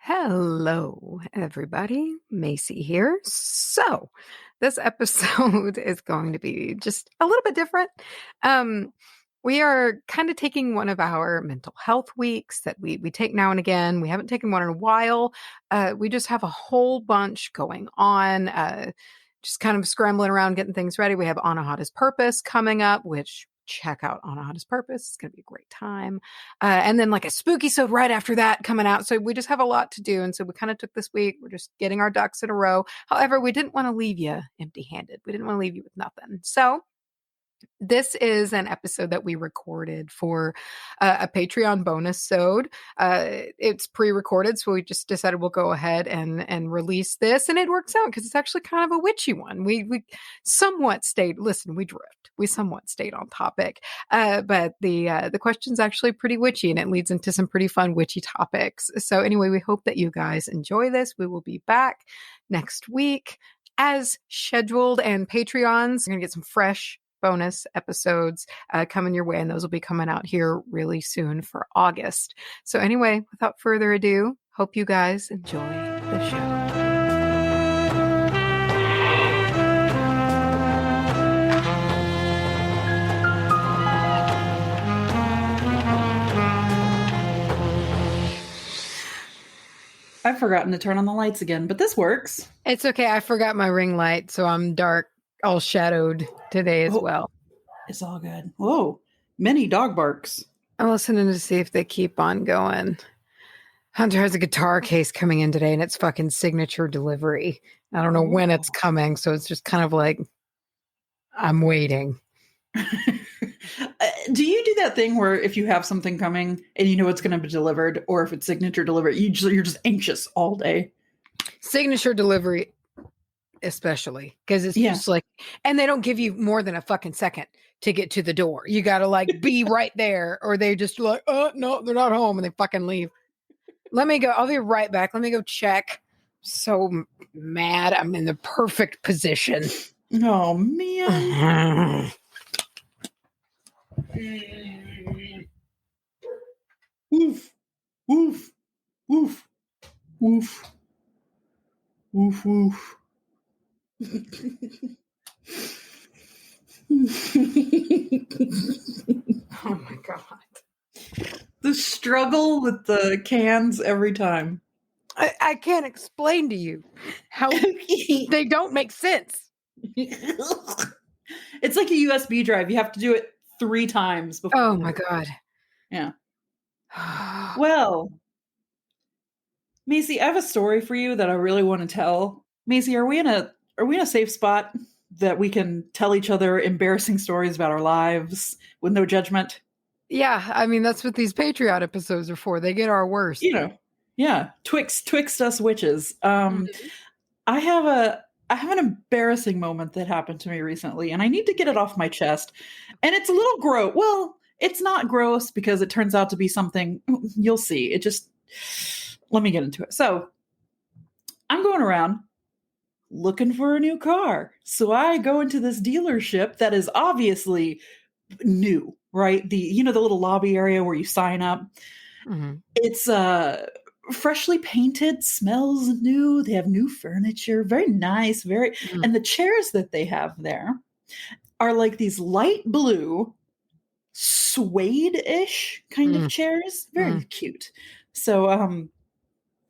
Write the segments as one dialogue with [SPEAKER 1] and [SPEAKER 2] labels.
[SPEAKER 1] Hello, everybody. Macy here. So, this episode is going to be just a little bit different. We are kind of taking one of our mental health weeks that we take now and again. We haven't taken one in a while. We just have a whole bunch going on. Just kind of scrambling around, getting things ready. We have Anahata's Purpose coming up, which check out Anahata's Purpose. It's going to be a great time. And then like a spooky sode right after that coming out. So we just have a lot to do. And so we kind of took this week. We're just getting our ducks in a row. However, we didn't want to leave you empty-handed. We didn't want to leave you with nothing. So this is an episode that we recorded for a Patreon bonus sode. It's pre-recorded, so we just decided we'll go ahead and release this, and it works out because it's actually kind of a witchy one. We somewhat stayed. Listen, we drift. We somewhat stayed on topic, but the question's actually pretty witchy, and it leads into some pretty fun witchy topics. So anyway, we hope that you guys enjoy this. We will be back next week as scheduled, and Patreons are going to get some fresh bonus episodes coming your way, and those will be coming out here really soon for August. So anyway, without further ado, hope you guys enjoy the show.
[SPEAKER 2] I've forgotten to turn on the lights again, but this works.
[SPEAKER 1] It's okay. I forgot my ring light, so I'm dark, all shadowed today as well.
[SPEAKER 2] It's all good. Whoa, many dog barks.
[SPEAKER 1] I'm listening to see if they keep on going. Hunter has a guitar case coming in today, and it's fucking signature delivery. I don't know when it's coming, so it's just kind of like, I'm waiting.
[SPEAKER 2] Do you do that thing where if you have something coming and you know it's going to be delivered, or if it's signature delivery, you're just anxious all day?
[SPEAKER 1] Signature delivery, especially, because it's just like, and they don't give you more than a fucking second to get to the door. You got to like be right there, or they just like, oh no, they're not home, and they fucking leave. Let me go. I'll be right back. Let me go check. So mad. I'm in the perfect position.
[SPEAKER 2] Oh man. Woof, woof, woof, woof, woof, woof.
[SPEAKER 1] Oh my God.
[SPEAKER 2] The struggle with the cans every time.
[SPEAKER 1] I can't explain to you how they don't make sense.
[SPEAKER 2] It's like a USB drive. You have to do it 3 times before.
[SPEAKER 1] Oh my God.
[SPEAKER 2] Yeah. Well, Macy, I have a story for you that I really want to tell. Macy, are we in a safe spot that we can tell each other embarrassing stories about our lives with no judgment?
[SPEAKER 1] Yeah, I mean, that's what these Patreon episodes are for. They get our worst.
[SPEAKER 2] You know, yeah, twixt us witches. I have an embarrassing moment that happened to me recently, and I need to get it off my chest. And it's a little gross. Well, it's not gross because it turns out to be something you'll see. Let me get into it. So I'm going around looking for a new car. So I go into this dealership that is obviously new, right? The little lobby area where you sign up. Mm-hmm. It's freshly painted, smells new. They have new furniture, very nice, and the chairs that they have there are like these light blue suede-ish kind of chairs. Very cute. So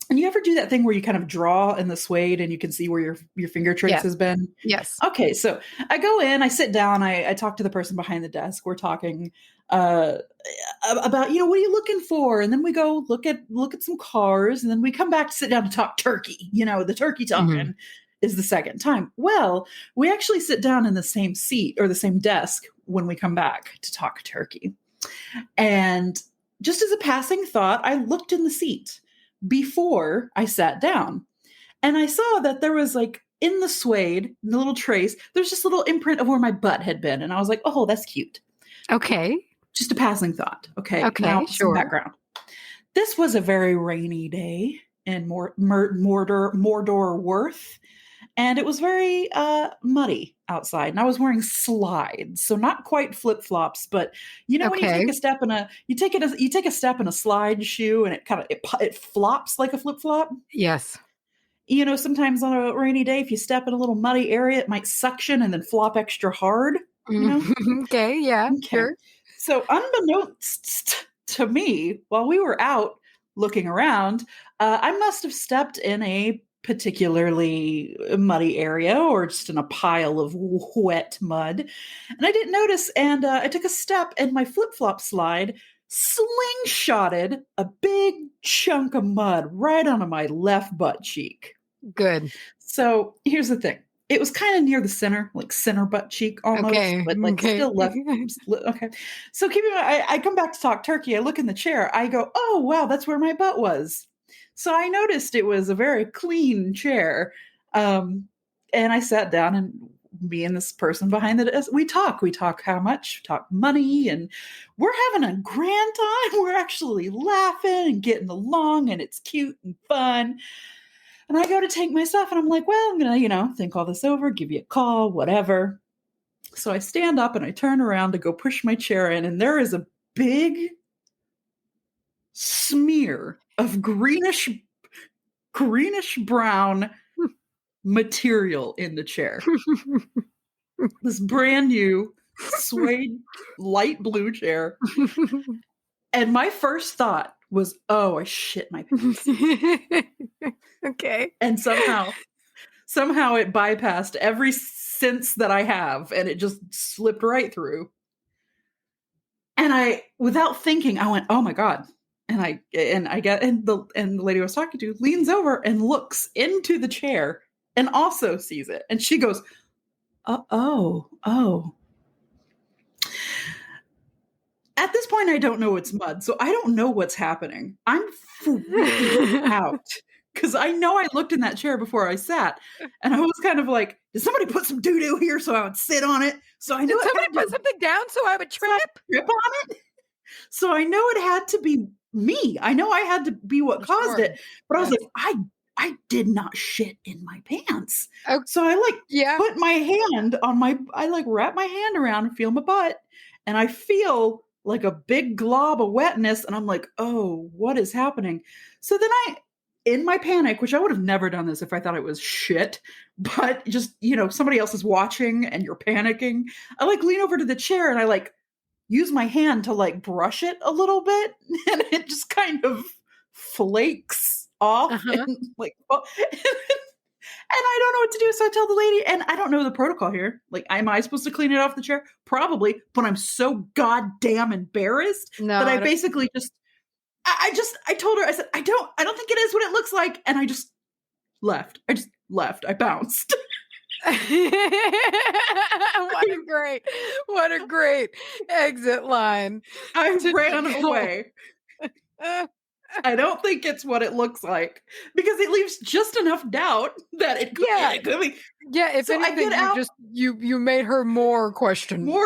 [SPEAKER 2] and you ever do that thing where you kind of draw in the suede and you can see where your finger trace has been?
[SPEAKER 1] Yes.
[SPEAKER 2] Okay, so I go in, I sit down, I talk to the person behind the desk. We're talking about, what are you looking for? And then we go look at some cars, and then we come back to sit down to talk turkey. The turkey talking is the second time. Well, we actually sit down in the same seat or the same desk when we come back to talk turkey. And just as a passing thought, I looked in the seat before I sat down, and I saw that there was like in the suede, the little trace, there's just a little imprint of where my butt had been. And I was like, oh, that's cute.
[SPEAKER 1] Okay.
[SPEAKER 2] Just a passing thought. Okay.
[SPEAKER 1] Okay.
[SPEAKER 2] Now,
[SPEAKER 1] sure.
[SPEAKER 2] some background. This was a very rainy day in Mordor Worth. and it was very muddy outside, and I was wearing slides, so not quite flip-flops, but when you
[SPEAKER 1] Okay.
[SPEAKER 2] take a step in a you take a step in a slide shoe and it flops like a flip-flop.
[SPEAKER 1] Yes.
[SPEAKER 2] Sometimes on a rainy day, if you step in a little muddy area, it might suction and then flop extra hard, you know?
[SPEAKER 1] Okay. Yeah.
[SPEAKER 2] Okay.
[SPEAKER 1] Sure.
[SPEAKER 2] So, unbeknownst to me, while we were out looking around, I must have stepped in a particularly muddy area or just in a pile of wet mud. And I didn't notice. And I took a step, and my flip flop slide slingshotted a big chunk of mud right onto my left butt cheek.
[SPEAKER 1] Good.
[SPEAKER 2] So, here's the thing. It was kind of near the center, like center butt cheek almost,
[SPEAKER 1] Okay.
[SPEAKER 2] but like
[SPEAKER 1] Okay.
[SPEAKER 2] still left. Okay. So keep in mind, I come back to talk turkey. I look in the chair. I go, oh, wow, that's where my butt was. So I noticed it was a very clean chair. And I sat down, and me and this person behind the desk, we talk how much, talk money, and we're having a grand time. We're actually laughing and getting along, and it's cute and fun. And I go to take my stuff, and I'm like, well, I'm going to, think all this over, give you a call, whatever. So I stand up and I turn around to go push my chair in, and there is a big smear of greenish brown material in the chair. This brand new suede light blue chair. And my first thought was, oh, I shit my pants.
[SPEAKER 1] Okay.
[SPEAKER 2] And somehow it bypassed every sense that I have, and it just slipped right through. And without thinking, I went, oh my God. And the lady I was talking to leans over and looks into the chair and also sees it. And she goes, oh. At this point, I don't know it's mud, so I don't know what's happening. I'm freaking out because I know I looked in that chair before I sat, and I was kind of like, did somebody put some doo-doo here so I would sit on it? So I knew
[SPEAKER 1] Did somebody put something down so I would trip?
[SPEAKER 2] Trip on it? So I know it had to be me. I know I had to be what caused it, but I was like, I did not shit in my pants.
[SPEAKER 1] Okay.
[SPEAKER 2] So I put my hand on I wrap my hand around and feel my butt, and I feel like a big glob of wetness, and I'm like, oh, what is happening? So then in my panic, which I would have never done this if I thought it was shit, but just, somebody else is watching and you're panicking, I lean over to the chair and I use my hand to brush it a little bit, and it just kind of flakes off and and I don't know what to do. So I tell the lady, and I don't know the protocol here. Am I supposed to clean it off the chair? Probably, but I'm so goddamn embarrassed that I basically I told her, I said, I don't think it is what it looks like. And I just left. I bounced.
[SPEAKER 1] What a great exit line.
[SPEAKER 2] I ran away. I don't think it's what it looks like, because it leaves just enough doubt that it could be.
[SPEAKER 1] Yeah, if so anything, you made her more questioning.
[SPEAKER 2] So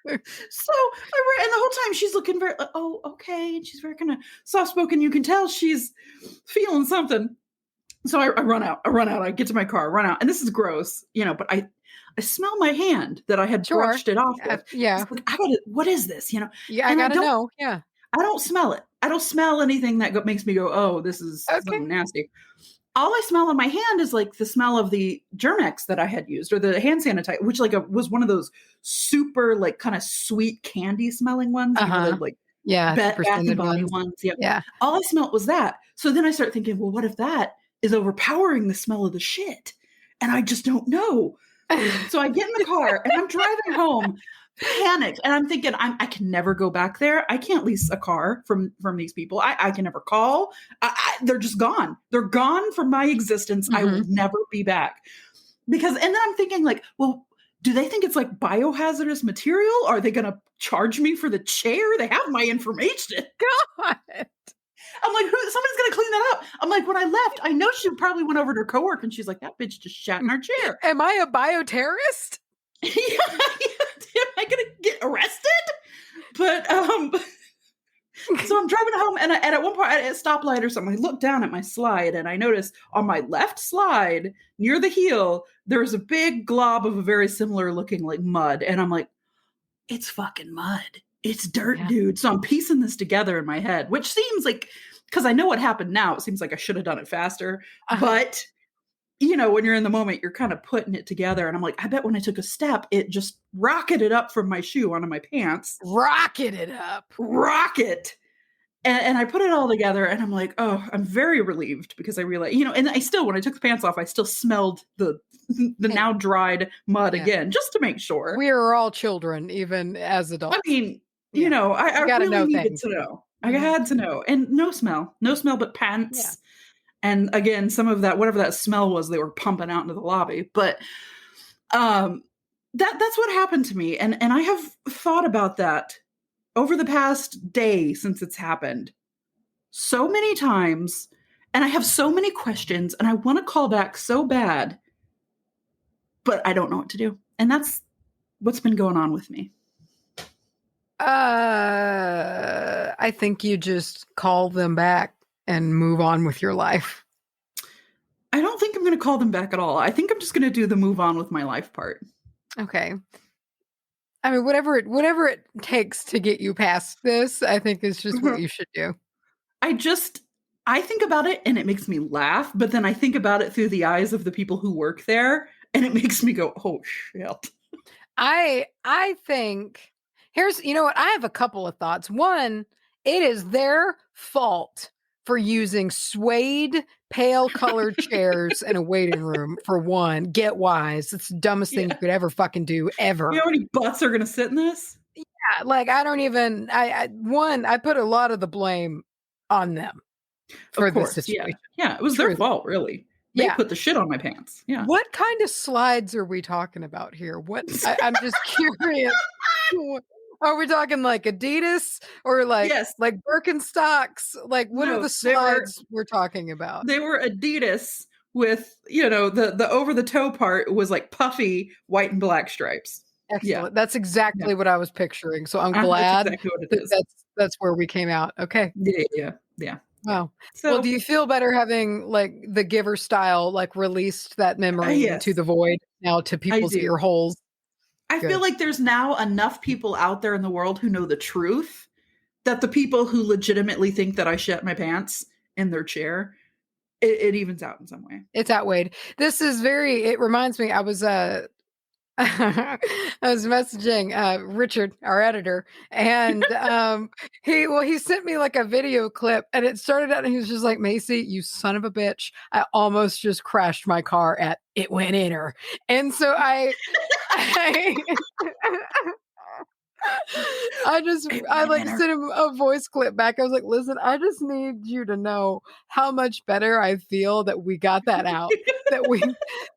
[SPEAKER 2] I ran, and the whole time she's looking very, oh, okay, and she's very kind of soft-spoken. You can tell she's feeling something. So I run out. I get to my car, run out, and this is gross, but I smell my hand that I had brushed it off with.
[SPEAKER 1] Yeah.
[SPEAKER 2] What is this?
[SPEAKER 1] Yeah, I gotta know. Yeah.
[SPEAKER 2] I don't smell it. I don't smell anything that makes me go, oh, this is something nasty. All I smell on my hand is the smell of the Germ-X that I had used, or the hand sanitizer, which was one of those super kind of sweet candy smelling ones.
[SPEAKER 1] Bath
[SPEAKER 2] and Body ones. Yep.
[SPEAKER 1] Yeah.
[SPEAKER 2] All I smelled was that. So then I start thinking, well, what if that is overpowering the smell of the shit? And I just don't know. So I get in the car and I'm driving home, panicked, and I'm thinking, I can never go back there. I can't lease a car from these people. I can never call. They're just gone. They're gone from my existence. I will never be back. And then I'm thinking well, do they think it's biohazardous material? Are they going to charge me for the chair? They have my information.
[SPEAKER 1] God.
[SPEAKER 2] I'm like, somebody's going to clean that up. I'm like, when I left, I know she probably went over to her coworker and she's like, that bitch just shat in our chair.
[SPEAKER 1] Am I a bioterrorist?
[SPEAKER 2] Am I going to get arrested? But So I'm driving home, and at one point at a stoplight or something, I look down at my slide, and I notice on my left slide near the heel, there was a big glob of a very similar looking like mud, and I'm like, it's fucking mud. It's dirt,
[SPEAKER 1] Yeah.
[SPEAKER 2] dude. So I'm piecing this together in my head, which seems like, because I know what happened now, it seems like I should have done it faster. But, when you're in the moment, you're kind of putting it together. And I'm like, I bet when I took a step, it just rocketed up from my shoe onto my pants.
[SPEAKER 1] Rocketed up.
[SPEAKER 2] Rocket. And I put it all together, and I'm like, oh, I'm very relieved, because I realized, and I still, when I took the pants off, I still smelled the now dried mud again, just to make sure.
[SPEAKER 1] We are all children, even as adults.
[SPEAKER 2] I mean, I really needed to know. I had to know. And no smell but pants.
[SPEAKER 1] Yeah.
[SPEAKER 2] And again, some of that, whatever that smell was, they were pumping out into the lobby. But that's what happened to me. And I have thought about that over the past day since it's happened so many times. And I have so many questions, and I want to call back so bad, but I don't know what to do. And that's what's been going on with me.
[SPEAKER 1] I think you just call them back and move on with your life.
[SPEAKER 2] I don't think I'm going to call them back at all. I think I'm just going to do the move on with my life part.
[SPEAKER 1] Okay. I mean, whatever it takes to get you past this, I think is just what you should do.
[SPEAKER 2] I think about it and it makes me laugh, but then I think about it through the eyes of the people who work there, and it makes me go, oh shit.
[SPEAKER 1] I think you know what? I have a couple of thoughts. One, it is their fault for using suede, pale colored chairs in a waiting room, for one. Get wise. It's the dumbest thing you could ever fucking do, ever.
[SPEAKER 2] You know how many butts are going to sit in this?
[SPEAKER 1] Yeah, like I don't even, I put a lot of the blame on them for this situation.
[SPEAKER 2] Yeah, it was their fault, really. They put the shit on my pants. Yeah.
[SPEAKER 1] What kind of slides are we talking about here? I'm just curious. Are we talking like Adidas or like Birkenstocks? Like, what are the slides we're talking about?
[SPEAKER 2] They were Adidas with, the over the toe part was like puffy white and black stripes.
[SPEAKER 1] Excellent. Yeah. That's exactly what I was picturing. So I'm glad
[SPEAKER 2] that's exactly what it is.
[SPEAKER 1] That's where we came out. Okay.
[SPEAKER 2] Yeah.
[SPEAKER 1] Wow. So, well, do you feel better having like the Giver style, like released that memory into the void now to people's ear holes?
[SPEAKER 2] I feel like there's now enough people out there in the world who know the truth, that the people who legitimately think that I shit my pants in their chair, it evens out in some way.
[SPEAKER 1] It's outweighed. It reminds me, I was messaging Richard, our editor, and he sent me like a video clip, and it started out and he was just like, Macy, you son of a bitch, I almost just crashed my car at It Went In Her. And so I sent him a voice clip back. I was like, listen, I just need you to know how much better I feel that we got that out.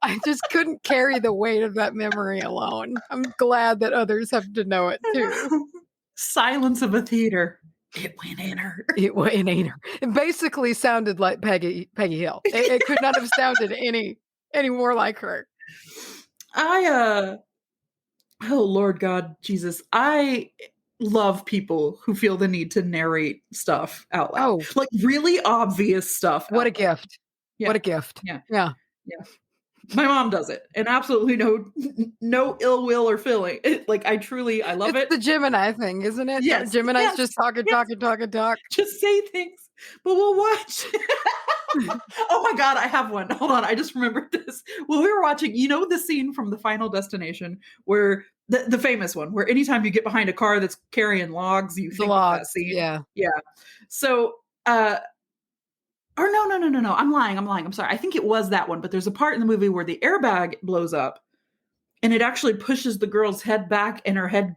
[SPEAKER 1] I just couldn't carry the weight of that memory alone. I'm glad that others have to know it too.
[SPEAKER 2] Silence of a theater. It went in her.
[SPEAKER 1] It went in her. It basically sounded like Peggy Hill. It could not have sounded any more like her.
[SPEAKER 2] Oh, Lord God, Jesus. I love people who feel the need to narrate stuff out loud. Oh. Like really obvious stuff.
[SPEAKER 1] What a gift. Yeah. What a gift.
[SPEAKER 2] Yeah. My mom does it. And absolutely no ill will or feeling. I love it.
[SPEAKER 1] It's the Gemini thing, isn't it?
[SPEAKER 2] Yes.
[SPEAKER 1] Gemini's just talk.
[SPEAKER 2] Just say things, but we'll watch. Oh my God, I have one. Hold on, I just remembered this. Well, we were watching, the scene from The Final Destination where the famous one, where anytime you get behind a car that's carrying logs, you think of that scene. Yeah. So, or no. I'm lying. I'm sorry. I think it was that one, but there's a part in the movie where the airbag blows up and it actually pushes the girl's head back, and her head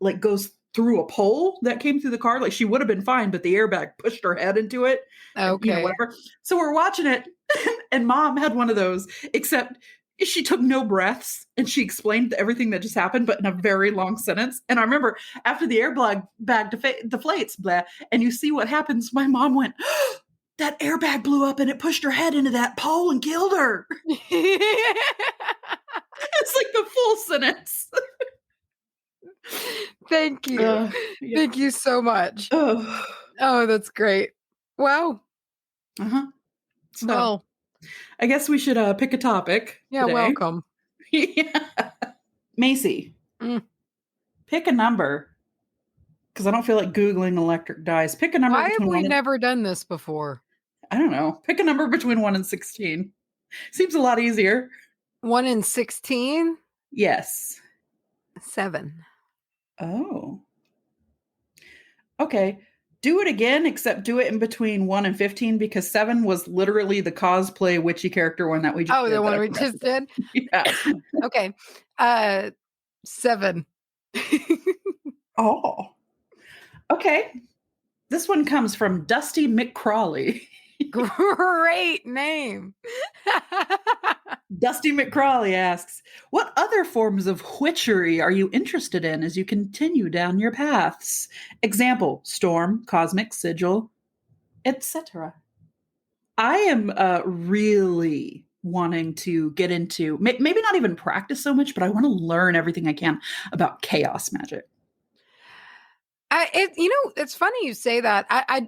[SPEAKER 2] like goes through a pole that came through the car. Like she would have been fine, but the airbag pushed her head into it.
[SPEAKER 1] Okay.
[SPEAKER 2] And, whatever. So we're watching it and Mom had one of those, except she took no breaths and she explained everything that just happened, but in a very long sentence. And I remember after the airbag deflates, blah, and you see what happens, my mom went, oh, that airbag blew up and it pushed her head into that pole and killed her. It's like the full sentence.
[SPEAKER 1] Thank you.
[SPEAKER 2] Yeah.
[SPEAKER 1] Thank you so much.
[SPEAKER 2] Oh.
[SPEAKER 1] Oh, that's great. Wow.
[SPEAKER 2] Uh-huh. So,
[SPEAKER 1] Well,
[SPEAKER 2] I guess we should, pick a topic
[SPEAKER 1] yeah,
[SPEAKER 2] today.
[SPEAKER 1] welcome.
[SPEAKER 2] Yeah. Macy,
[SPEAKER 1] Mm.
[SPEAKER 2] pick a number, because I don't feel like Googling electric dice. Pick a number
[SPEAKER 1] Why have
[SPEAKER 2] between
[SPEAKER 1] we
[SPEAKER 2] 1 and
[SPEAKER 1] never done this before?
[SPEAKER 2] I don't know. Pick a number between 1 and 16. Seems a lot easier.
[SPEAKER 1] 1 in 16?
[SPEAKER 2] Yes.
[SPEAKER 1] 7.
[SPEAKER 2] Oh. Okay. Do it again, except do it in between 1 and 15 because 7 was literally the cosplay witchy character one that we just
[SPEAKER 1] Oh, the
[SPEAKER 2] did that
[SPEAKER 1] one
[SPEAKER 2] I
[SPEAKER 1] we
[SPEAKER 2] forgot
[SPEAKER 1] just
[SPEAKER 2] to tell.
[SPEAKER 1] did?
[SPEAKER 2] Yeah.
[SPEAKER 1] Okay. 7.
[SPEAKER 2] Oh. Okay. This one comes from Dusty McCrawley.
[SPEAKER 1] Great name.
[SPEAKER 2] Dusty McCrawley asks, "What other forms of witchery are you interested in as you continue down your paths? Example, storm, cosmic, sigil, etc." I am really wanting to get into maybe not even practice so much, but I want to learn everything I can about chaos magic.
[SPEAKER 1] It's funny you say that. I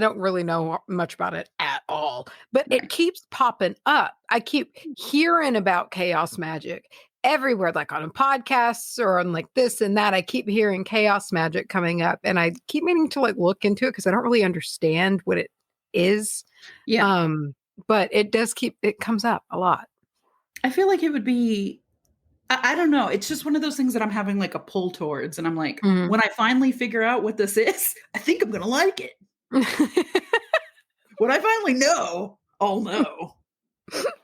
[SPEAKER 1] don't really know much about it at all, but it
[SPEAKER 2] Right.
[SPEAKER 1] keeps popping up. I keep hearing about chaos magic everywhere, like on podcasts or on like this and that. I keep hearing chaos magic coming up, and I keep meaning to like look into it because I don't really understand what it is.
[SPEAKER 2] Yeah.
[SPEAKER 1] Um, but it comes up a lot.
[SPEAKER 2] I feel like it would be I don't know. It's just one of those things that I'm having like a pull towards. And I'm like,
[SPEAKER 1] Mhm.
[SPEAKER 2] when I finally figure out what this is, I think I'm going to like it. When I finally know, I'll know.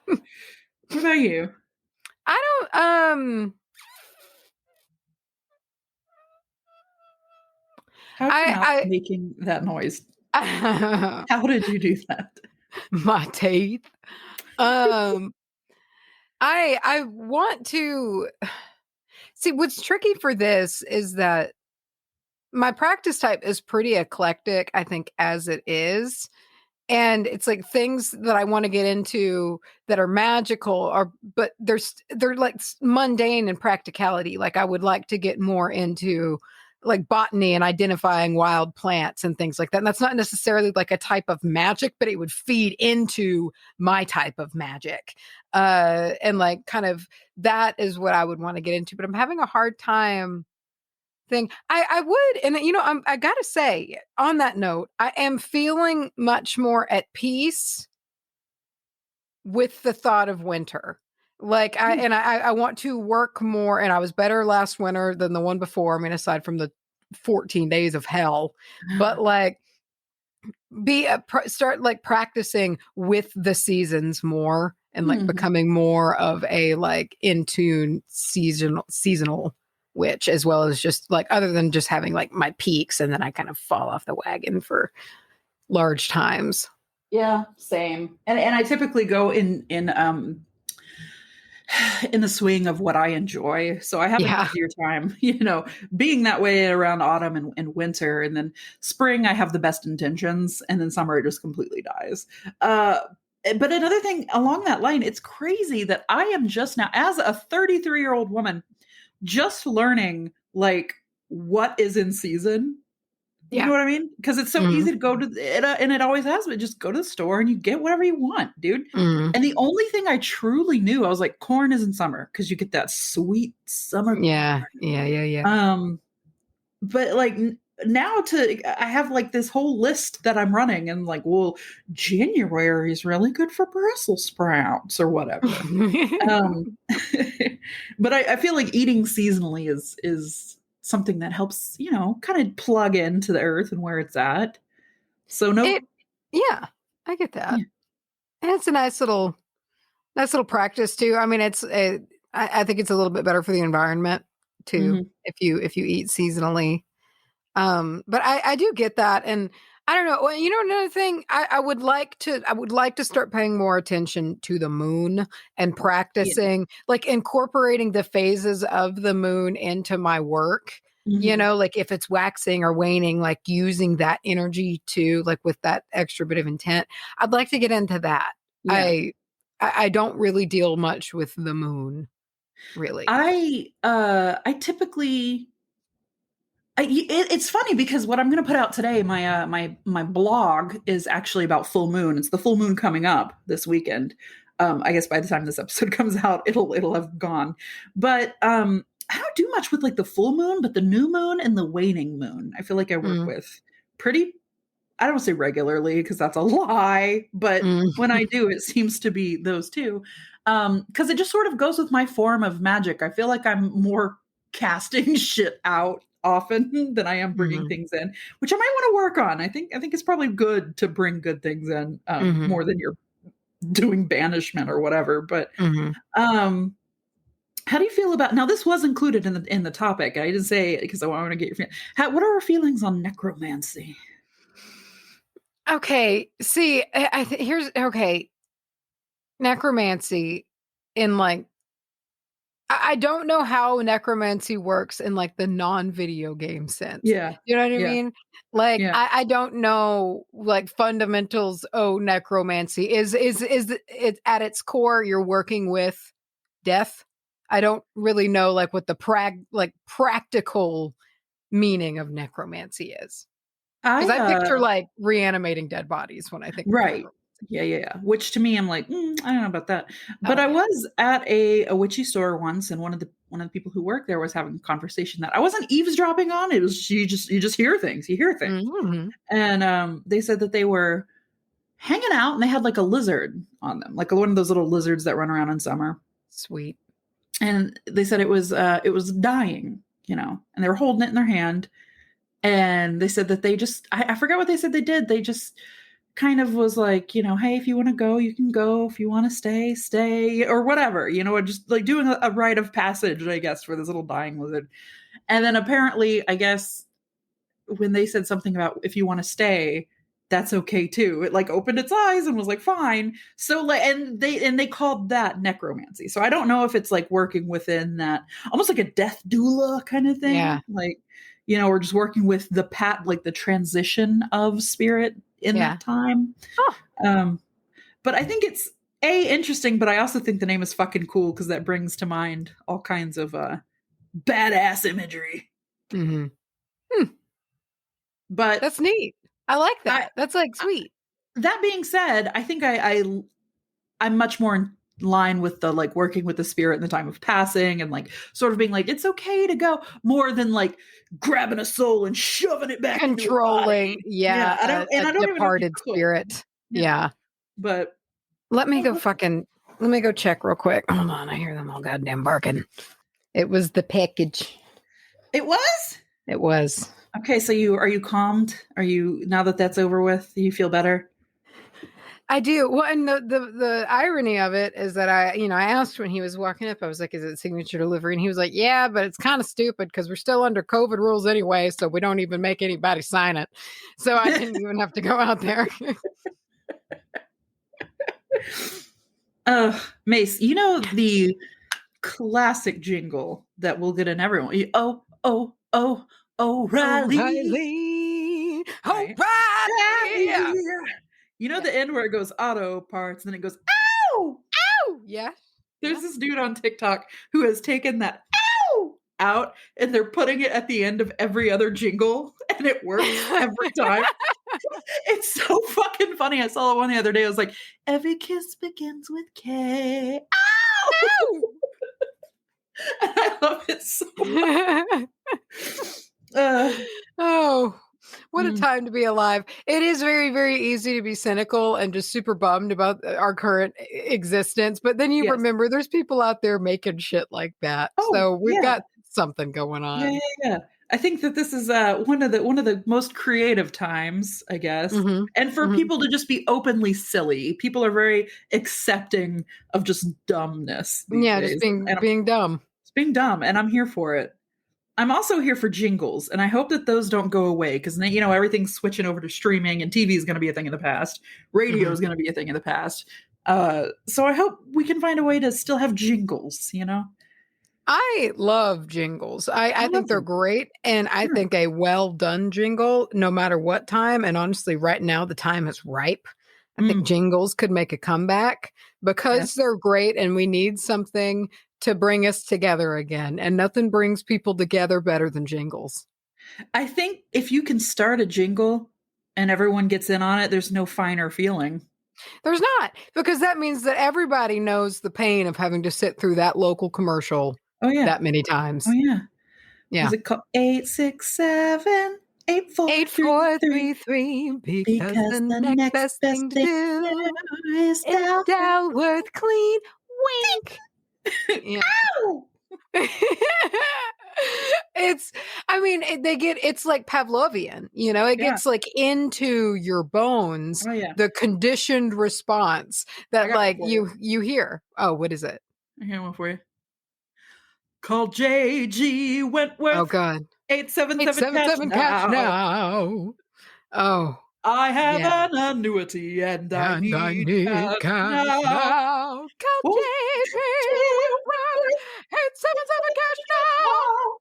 [SPEAKER 2] What about you?
[SPEAKER 1] I don't
[SPEAKER 2] How's your mouth making that noise?
[SPEAKER 1] I
[SPEAKER 2] How did you do that?
[SPEAKER 1] my teeth. Um, I want to see what's tricky for this is that my practice type is pretty eclectic, I think, as it is. And it's like things that I want to get into that are magical or but they're like mundane and practicality. Like I would like to get more into like botany and identifying wild plants and things like that. And that's not necessarily like a type of magic, but it would feed into my type of magic. And like kind of that is what I would want to get into. But I'm having a hard time thing. I would, and I gotta say, on that note, I am feeling much more at peace with the thought of winter. Like
[SPEAKER 2] Hmm.
[SPEAKER 1] I want to work more, and I was better last winter than the one before. I mean, aside from the 14 days of hell, but like start like practicing with the seasons more and like
[SPEAKER 2] Mhm.
[SPEAKER 1] becoming more of a like in tune seasonal witch as well as just like other than just having like my peaks and then I kind of fall off the wagon for large times.
[SPEAKER 2] Yeah, same. And I typically go in the swing of what I enjoy. So I have an
[SPEAKER 1] Yeah.
[SPEAKER 2] easier time, being that way around autumn and winter. And then spring, I have the best intentions. And then summer, it just completely dies. But another thing along that line, it's crazy that I am just now, as a 33-year-old woman, just learning like what is in season. You know
[SPEAKER 1] Yeah.
[SPEAKER 2] what I mean? Because it's so
[SPEAKER 1] Mhm.
[SPEAKER 2] easy to go to it, and it always has been. Just go to the store and you get whatever you want, dude.
[SPEAKER 1] Mhm.
[SPEAKER 2] And the only thing I truly knew, I was like, corn is in summer because you get that sweet summer
[SPEAKER 1] Yeah.
[SPEAKER 2] corn.
[SPEAKER 1] Yeah. Yeah. Yeah.
[SPEAKER 2] But like now I have like this whole list that I'm running, and like, well, January is really good for Brussels sprouts or whatever. Um, but I feel like eating seasonally is something that helps, kind of plug into the earth and where it's at. So no,
[SPEAKER 1] it Yeah, I get that.
[SPEAKER 2] yeah,
[SPEAKER 1] And it's a nice little practice too. I mean, I think it's a little bit better for the environment too
[SPEAKER 2] hmm
[SPEAKER 1] if you eat seasonally. But I do get that, and I don't know. Well, another thing, I would like to start paying more attention to the moon and
[SPEAKER 2] yeah,
[SPEAKER 1] practicing, like incorporating the phases of the moon into my work.
[SPEAKER 2] hmm
[SPEAKER 1] Like if it's waxing or waning, like using that energy to like with that extra bit of intent. I'd like to get into that.
[SPEAKER 2] yeah.
[SPEAKER 1] I don't really deal much with the moon, really.
[SPEAKER 2] I typically It's funny because what I'm going to put out today, my blog is actually about full moon. It's the full moon coming up this weekend. I guess by the time this episode comes out, it'll have gone. But I don't do much with like the full moon, but the new moon and the waning moon, I feel like I work
[SPEAKER 1] Mm.
[SPEAKER 2] with pretty. I don't say regularly because that's a lie, but
[SPEAKER 1] Mm.
[SPEAKER 2] when I do, it seems to be those two. Because it just sort of goes with my form of magic. I feel like I'm more casting shit out often than I am bringing
[SPEAKER 1] Mhm.
[SPEAKER 2] things in, which I might want to work on. I think it's probably good to bring good things in
[SPEAKER 1] Mhm.
[SPEAKER 2] more than you're doing banishment or whatever. But
[SPEAKER 1] Mhm.
[SPEAKER 2] um, how do you feel about now? This was included in the topic. I didn't say it because I want to get your feelings. What are our feelings on necromancy?
[SPEAKER 1] Okay, see, here's okay, necromancy in like I don't know how necromancy works in like the non-video game sense.
[SPEAKER 2] Yeah,
[SPEAKER 1] You know what I
[SPEAKER 2] yeah,
[SPEAKER 1] mean? Like
[SPEAKER 2] yeah.
[SPEAKER 1] I don't know like fundamentals. Oh, necromancy is it at its core you're working with death. I don't really know like what the practical meaning of necromancy is. Because
[SPEAKER 2] I
[SPEAKER 1] I picture like reanimating dead bodies when I think of
[SPEAKER 2] right.
[SPEAKER 1] necromancy.
[SPEAKER 2] Yeah, yeah, yeah. Which to me, I'm like, I don't know about that. But
[SPEAKER 1] Oh
[SPEAKER 2] I
[SPEAKER 1] yeah.
[SPEAKER 2] was at a witchy store once, and one of the people who worked there was having a conversation that I wasn't eavesdropping on. It was you just hear things, you hear things,
[SPEAKER 1] Hmm.
[SPEAKER 2] and they said that they were hanging out, and they had like a lizard on them, like one of those little lizards that run around in summer,
[SPEAKER 1] Sweet.
[SPEAKER 2] and they said it was dying, and they were holding it in their hand, and they said that they just I forgot what they said they did. They just kind of was like, hey, if you want to go, you can go. If you want to stay, stay, or whatever, just like doing a rite of passage, I guess, for this little dying lizard. And then apparently, I guess, when they said something about if you want to stay, that's okay too. It like opened its eyes and was like, fine. So like, and they called that necromancy. So I don't know if it's like working within that, almost like a death doula kind of thing.
[SPEAKER 1] Yeah.
[SPEAKER 2] Like, we're just working with like the transition of spirit in
[SPEAKER 1] Yeah.
[SPEAKER 2] that time.
[SPEAKER 1] Oh.
[SPEAKER 2] Um, but I think it's interesting, but I also think the name is fucking cool because that brings to mind all kinds of badass imagery.
[SPEAKER 1] Hmm.
[SPEAKER 2] But
[SPEAKER 1] That's neat. I like
[SPEAKER 2] I,
[SPEAKER 1] that. That's like
[SPEAKER 2] I
[SPEAKER 1] sweet.
[SPEAKER 2] that being said, I think I'm much more in line with the like working with the spirit in the time of passing and like sort of being like it's okay to go, more than like grabbing a soul and shoving it back into a
[SPEAKER 1] Controlling,
[SPEAKER 2] body. Yeah,
[SPEAKER 1] yeah,
[SPEAKER 2] I
[SPEAKER 1] a
[SPEAKER 2] don't even know if you
[SPEAKER 1] departed
[SPEAKER 2] could.
[SPEAKER 1] spirit.
[SPEAKER 2] Yeah,
[SPEAKER 1] Yeah.
[SPEAKER 2] but
[SPEAKER 1] Let me
[SPEAKER 2] oh,
[SPEAKER 1] go fucking let me go check real quick. Hold on, I hear them all goddamn barking. It was the package.
[SPEAKER 2] it was
[SPEAKER 1] It was.
[SPEAKER 2] okay. So are you calmed? Are you, now that that's over with? Do you feel better?
[SPEAKER 1] I do. Well, and the irony of it is that I asked when he was walking up, I was like, is it signature delivery? And he was like, yeah, but it's kind of stupid because we're still under COVID rules anyway, so we don't even make anybody sign it. So I didn't even have to go out there.
[SPEAKER 2] Mace, you know the classic jingle that we'll get in everyone. Oh, oh, oh, O'Reilly.
[SPEAKER 1] O'Reilly.
[SPEAKER 2] Right.
[SPEAKER 1] O'Reilly.
[SPEAKER 2] You know
[SPEAKER 1] Yeah.
[SPEAKER 2] the end where it goes auto parts and then it goes, ow!
[SPEAKER 1] Oh, yeah.
[SPEAKER 2] There's
[SPEAKER 1] Yeah.
[SPEAKER 2] this dude on TikTok who has taken that ow out and they're putting it at the end of every other jingle and it works every time. It's so fucking funny. I saw one the other day. I was like, every kiss begins with K. Ow! And I love it so much.
[SPEAKER 1] Oh, what a
[SPEAKER 2] Mm,
[SPEAKER 1] time to be alive. It is very, very easy to be cynical and just super bummed about our current existence. But then you
[SPEAKER 2] yes.
[SPEAKER 1] remember there's people out there making shit like that.
[SPEAKER 2] Oh,
[SPEAKER 1] So we've
[SPEAKER 2] yeah.
[SPEAKER 1] got something going
[SPEAKER 2] Yeah,
[SPEAKER 1] on.
[SPEAKER 2] yeah, yeah. I think that this is one of the most creative times, I guess.
[SPEAKER 1] Hmm.
[SPEAKER 2] And for
[SPEAKER 1] Hmm.
[SPEAKER 2] people to just be openly silly. People are very accepting of just dumbness these
[SPEAKER 1] Yeah, just
[SPEAKER 2] days. And
[SPEAKER 1] being dumb.
[SPEAKER 2] it's being dumb, and I'm here for it. I'm also here for jingles, and I hope that those don't go away because everything's switching over to streaming, and TV is going to be a thing of the past. Radio
[SPEAKER 1] Hmm.
[SPEAKER 2] is going to be a thing of the past. So I hope we can find a way to still have jingles.
[SPEAKER 1] I love jingles.
[SPEAKER 2] I
[SPEAKER 1] I
[SPEAKER 2] love
[SPEAKER 1] think they're
[SPEAKER 2] them.
[SPEAKER 1] great. And I
[SPEAKER 2] Sure.
[SPEAKER 1] think a well done jingle, no matter what time, and honestly, right now the time is ripe. I think
[SPEAKER 2] Mm,
[SPEAKER 1] jingles could make a comeback
[SPEAKER 2] yes.
[SPEAKER 1] because they're great and we need something to bring us together again. And nothing brings people together better than jingles.
[SPEAKER 2] I think if you can start a jingle and everyone gets in on it, there's no finer feeling.
[SPEAKER 1] There's not, because that means that everybody knows the pain of having to sit through that local commercial
[SPEAKER 2] Oh yeah.
[SPEAKER 1] that many
[SPEAKER 2] Oh
[SPEAKER 1] times.
[SPEAKER 2] yeah.
[SPEAKER 1] Yeah.
[SPEAKER 2] Was it called 867 8433?
[SPEAKER 1] 8433, because
[SPEAKER 2] Because
[SPEAKER 1] the
[SPEAKER 2] the
[SPEAKER 1] next
[SPEAKER 2] next
[SPEAKER 1] best
[SPEAKER 2] best
[SPEAKER 1] thing to
[SPEAKER 2] thing
[SPEAKER 1] do
[SPEAKER 2] is
[SPEAKER 1] is
[SPEAKER 2] down.
[SPEAKER 1] Dalworth Clean. Wink. Yeah.
[SPEAKER 2] Ow!
[SPEAKER 1] It's, I mean, it's like Pavlovian, it
[SPEAKER 2] Yeah.
[SPEAKER 1] gets like into your bones,
[SPEAKER 2] Oh yeah.
[SPEAKER 1] the conditioned response
[SPEAKER 2] I
[SPEAKER 1] that
[SPEAKER 2] got one
[SPEAKER 1] like
[SPEAKER 2] for you.
[SPEAKER 1] you hear. Oh, what is it?
[SPEAKER 2] I got one for you. Call J.G.
[SPEAKER 1] Oh
[SPEAKER 2] Wentworth.
[SPEAKER 1] God.
[SPEAKER 2] 877 cash
[SPEAKER 1] 877 cash
[SPEAKER 2] now.
[SPEAKER 1] now. Oh,
[SPEAKER 2] I have
[SPEAKER 1] yeah.
[SPEAKER 2] an annuity and I
[SPEAKER 1] And I
[SPEAKER 2] need
[SPEAKER 1] need
[SPEAKER 2] cash
[SPEAKER 1] cash
[SPEAKER 2] now.
[SPEAKER 1] now. Call
[SPEAKER 2] Oh,
[SPEAKER 1] JP Wentworth.
[SPEAKER 2] J.G.
[SPEAKER 1] 877 cash now.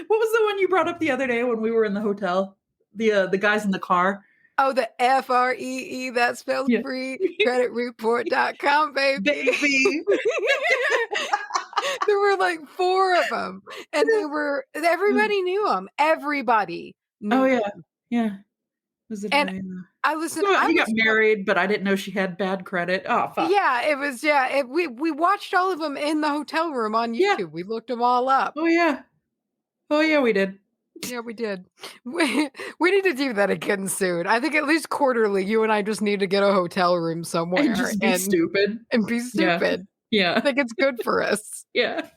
[SPEAKER 2] What was the one you brought up the other day when we were in the hotel? The guys in the car.
[SPEAKER 1] Oh, the FREE, that spells
[SPEAKER 2] Yeah.
[SPEAKER 1] free. Creditreport.com, baby.
[SPEAKER 2] Baby.
[SPEAKER 1] There were like 4 of them, and everybody knew them. Everybody
[SPEAKER 2] Oh
[SPEAKER 1] knew
[SPEAKER 2] yeah.
[SPEAKER 1] them.
[SPEAKER 2] Yeah. Was it
[SPEAKER 1] And I
[SPEAKER 2] he got
[SPEAKER 1] listened to,
[SPEAKER 2] married, but I didn't know she had bad credit. Oh fuck.
[SPEAKER 1] yeah, it was, we watched all of them in the hotel room on
[SPEAKER 2] Yeah.
[SPEAKER 1] YouTube. We looked them all up.
[SPEAKER 2] Oh yeah. Oh yeah, we did.
[SPEAKER 1] Yeah, we did. We need to do that again soon. I think at least quarterly, you and I just need to get a hotel room somewhere
[SPEAKER 2] And just be stupid.
[SPEAKER 1] and be
[SPEAKER 2] Yeah.
[SPEAKER 1] stupid. I
[SPEAKER 2] Yeah.
[SPEAKER 1] think it's good for us.
[SPEAKER 2] Yeah.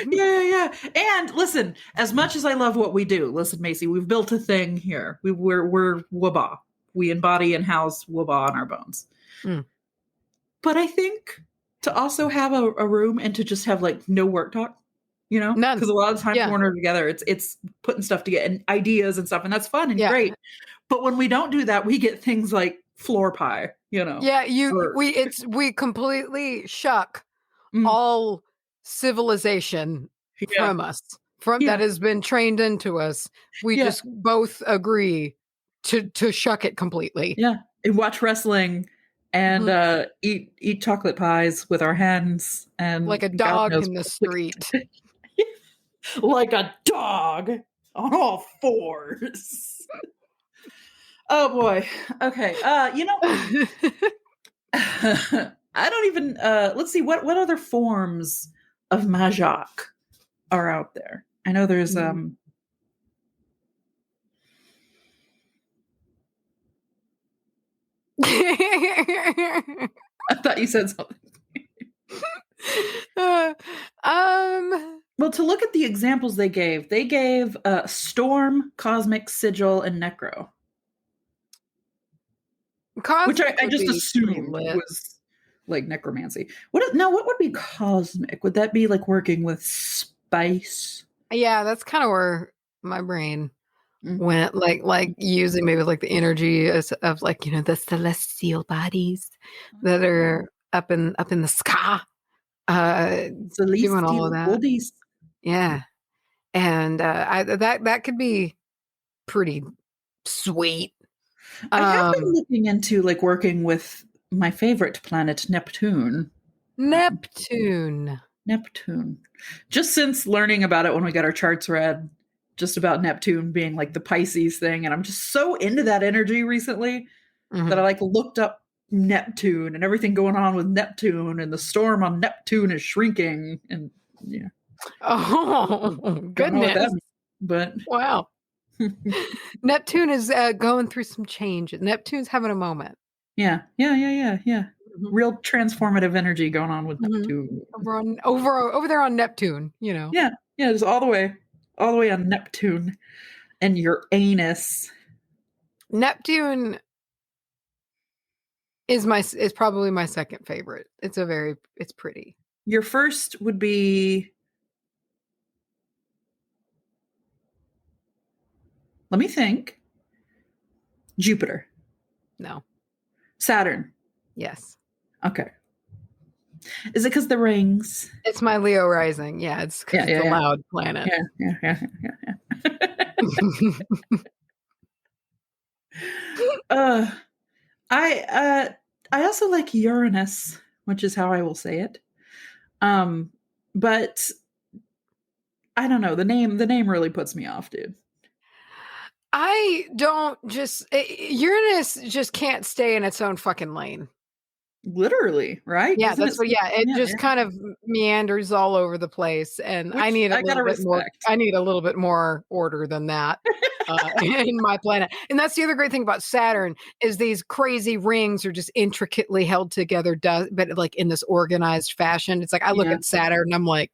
[SPEAKER 2] Yeah. And listen, as much as I love what we do, listen, Macy, we've built a thing here. We're waba. We embody and house waba in our bones.
[SPEAKER 1] Mm.
[SPEAKER 2] But I think to also have a room and to just have like no work talk,
[SPEAKER 1] None.
[SPEAKER 2] because a lot of times
[SPEAKER 1] Yeah.
[SPEAKER 2] when we're together, it's putting stuff together and ideas and stuff, and that's fun and
[SPEAKER 1] Yeah.
[SPEAKER 2] great. But when we don't do that, we get things like floor pie,
[SPEAKER 1] Yeah, we completely shuck
[SPEAKER 2] Mm,
[SPEAKER 1] all civilization
[SPEAKER 2] yeah,
[SPEAKER 1] from us, from
[SPEAKER 2] yeah,
[SPEAKER 1] that has been trained into us. We
[SPEAKER 2] yeah,
[SPEAKER 1] just both agree to shuck it completely.
[SPEAKER 2] yeah. And watch wrestling and
[SPEAKER 1] Mhm.
[SPEAKER 2] eat chocolate pies with our hands and
[SPEAKER 1] Like a
[SPEAKER 2] God
[SPEAKER 1] dog
[SPEAKER 2] knows
[SPEAKER 1] in the
[SPEAKER 2] what.
[SPEAKER 1] street.
[SPEAKER 2] Like a dog on all fours. Oh boy. Okay. I don't even let's see what other forms of majak are out there. I know there's
[SPEAKER 1] Mm.
[SPEAKER 2] I thought you said something.
[SPEAKER 1] Uh, um,
[SPEAKER 2] Well, to look at the examples they gave Storm, Cosmic, Sigil, and Necro. Which
[SPEAKER 1] Cosmic
[SPEAKER 2] I
[SPEAKER 1] would
[SPEAKER 2] just
[SPEAKER 1] be pretty
[SPEAKER 2] assumed
[SPEAKER 1] lit.
[SPEAKER 2] was like necromancy. What would be cosmic? Would that be like working with space?
[SPEAKER 1] Yeah, that's kind of where my brain
[SPEAKER 2] Mm.
[SPEAKER 1] went, like using maybe like the energy of like, the celestial bodies that are up in the sky, doing all of
[SPEAKER 2] Celestial
[SPEAKER 1] that.
[SPEAKER 2] bodies.
[SPEAKER 1] Yeah. And that could be pretty sweet.
[SPEAKER 2] I have been
[SPEAKER 1] Um
[SPEAKER 2] looking into like working with my favorite planet, Neptune.
[SPEAKER 1] Neptune.
[SPEAKER 2] Neptune. Just since learning about it when we got our charts read, just about Neptune being like the Pisces thing, and I'm just so into that energy recently that I
[SPEAKER 1] Mhm.
[SPEAKER 2] like looked up Neptune and everything going on with Neptune, and the storm on Neptune is shrinking, and yeah,
[SPEAKER 1] Oh,
[SPEAKER 2] don't know what that
[SPEAKER 1] goodness.
[SPEAKER 2] means, but
[SPEAKER 1] Wow. Neptune is going through some change. Neptune's having a moment.
[SPEAKER 2] yeah.
[SPEAKER 1] Mhm.
[SPEAKER 2] Real transformative energy going on with
[SPEAKER 1] Mhm.
[SPEAKER 2] Neptune.
[SPEAKER 1] Over there on Neptune.
[SPEAKER 2] Yeah, just all the way on Neptune and Uranus.
[SPEAKER 1] Neptune is probably my second favorite. It's pretty.
[SPEAKER 2] Your first would be, let me think, Jupiter,
[SPEAKER 1] No.
[SPEAKER 2] Saturn.
[SPEAKER 1] Yes.
[SPEAKER 2] Okay. Is it because the rings?
[SPEAKER 1] It's my Leo rising. Yeah, it's because it's a
[SPEAKER 2] Yeah.
[SPEAKER 1] loud planet.
[SPEAKER 2] Yeah. uh, I also like Uranus, which is how I will say it. But I don't know, the name really puts me off, dude.
[SPEAKER 1] I don't just Uranus just can't stay in its own fucking lane.
[SPEAKER 2] Literally, right?
[SPEAKER 1] Yeah,
[SPEAKER 2] Isn't
[SPEAKER 1] that's
[SPEAKER 2] it?
[SPEAKER 1] what yeah, it
[SPEAKER 2] Yeah,
[SPEAKER 1] just
[SPEAKER 2] yeah.
[SPEAKER 1] kind of meanders all over the place, and I
[SPEAKER 2] Which
[SPEAKER 1] need a
[SPEAKER 2] I gotta
[SPEAKER 1] little bit more
[SPEAKER 2] respect.
[SPEAKER 1] I need a little bit more order than that, in my planet, and that's the other great thing about Saturn is these crazy rings are just intricately held together, but, like, in this organized fashion. It's like, I look
[SPEAKER 2] Yeah.
[SPEAKER 1] at Saturn, and I'm like,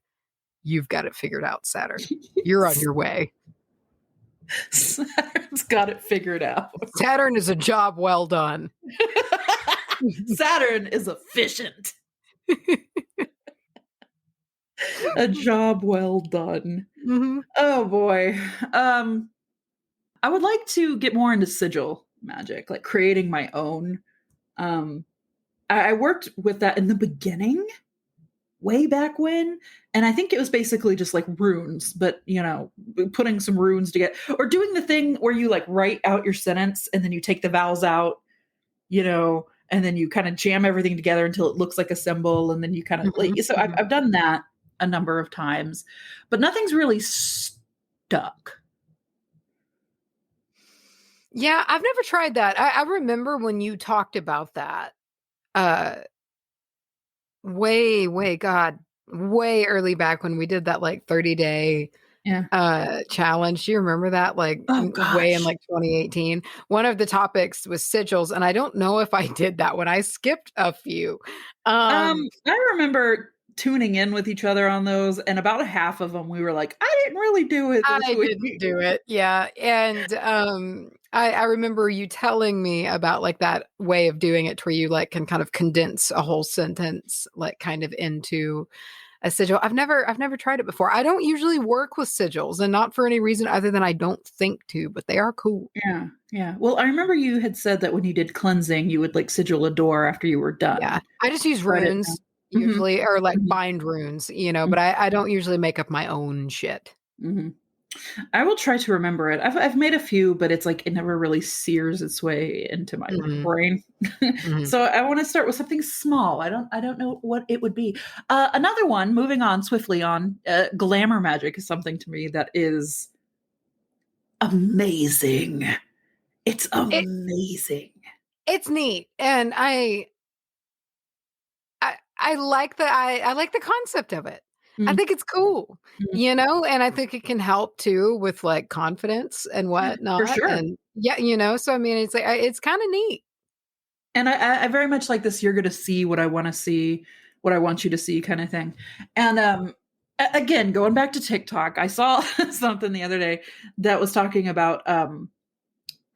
[SPEAKER 1] "You've got it figured out, Saturn. You're on your way.
[SPEAKER 2] Saturn's got it figured out.
[SPEAKER 1] Saturn is a job well done."
[SPEAKER 2] Saturn is efficient. A job well done.
[SPEAKER 1] Mhm.
[SPEAKER 2] Oh boy. Um, I would like to get more into sigil magic, like creating my own. Um, I worked with that in the beginning, way back when, and I think it was basically just like runes, but putting some runes together or doing the thing where you like write out your sentence and then you take the vowels out, and then you kind of jam everything together until it looks like a symbol, and then you kind of like.
[SPEAKER 1] Mhm,
[SPEAKER 2] So I've,
[SPEAKER 1] mhm.
[SPEAKER 2] I've done that a number of times, but nothing's really stuck.
[SPEAKER 1] Yeah, I've never tried that. I remember when you talked about that, uh, way early back when we did that, like, 30-day,
[SPEAKER 2] Yeah.
[SPEAKER 1] challenge. Do you remember that? Like,
[SPEAKER 2] Oh
[SPEAKER 1] way in,
[SPEAKER 2] gosh.
[SPEAKER 1] like, 2018? One of the topics was sigils, and I don't know if I did that one. I skipped a few. Um,
[SPEAKER 2] I remember tuning in with each other on those, and about a half of them we were like, I didn't really do it this
[SPEAKER 1] I didn't
[SPEAKER 2] week.
[SPEAKER 1] do it. Yeah, and, I remember you telling me about, like, that way of doing it to where you, like, can kind of condense a whole sentence, like, kind of into a sigil. I've never tried it before. I don't usually work with sigils, and not for any reason other than I don't think to, but they are cool.
[SPEAKER 2] Yeah, yeah. Well, I remember you had said that when you did cleansing, you would like sigil a door after you were
[SPEAKER 1] Yeah.
[SPEAKER 2] done.
[SPEAKER 1] I just use
[SPEAKER 2] So I didn't know.
[SPEAKER 1] runes
[SPEAKER 2] Mhm,
[SPEAKER 1] usually or, like,
[SPEAKER 2] mhm,
[SPEAKER 1] bind runes,
[SPEAKER 2] mhm,
[SPEAKER 1] but I don't usually make up my own shit.
[SPEAKER 2] mhm. I will try to remember it. I've made a few, but it's like it never really sears its way into my
[SPEAKER 1] Mhm,
[SPEAKER 2] brain.
[SPEAKER 1] mhm.
[SPEAKER 2] So I want to start with something small. I don't know what it would be. Another one. Moving on swiftly on. Glamour magic is something to me that is amazing. It's
[SPEAKER 1] It
[SPEAKER 2] amazing.
[SPEAKER 1] it's neat, and I like I like the concept of it. I
[SPEAKER 2] Mm,
[SPEAKER 1] think it's cool,
[SPEAKER 2] mm,
[SPEAKER 1] and I think it can help too with, like, confidence and
[SPEAKER 2] for
[SPEAKER 1] whatnot,
[SPEAKER 2] sure.
[SPEAKER 1] and yeah, so I mean, it's like, it's kinda neat.
[SPEAKER 2] And I very much like this. You're going to see what I want to see, what I want you to see, kind of thing. And again, going back to TikTok, I saw something the other day that was talking about.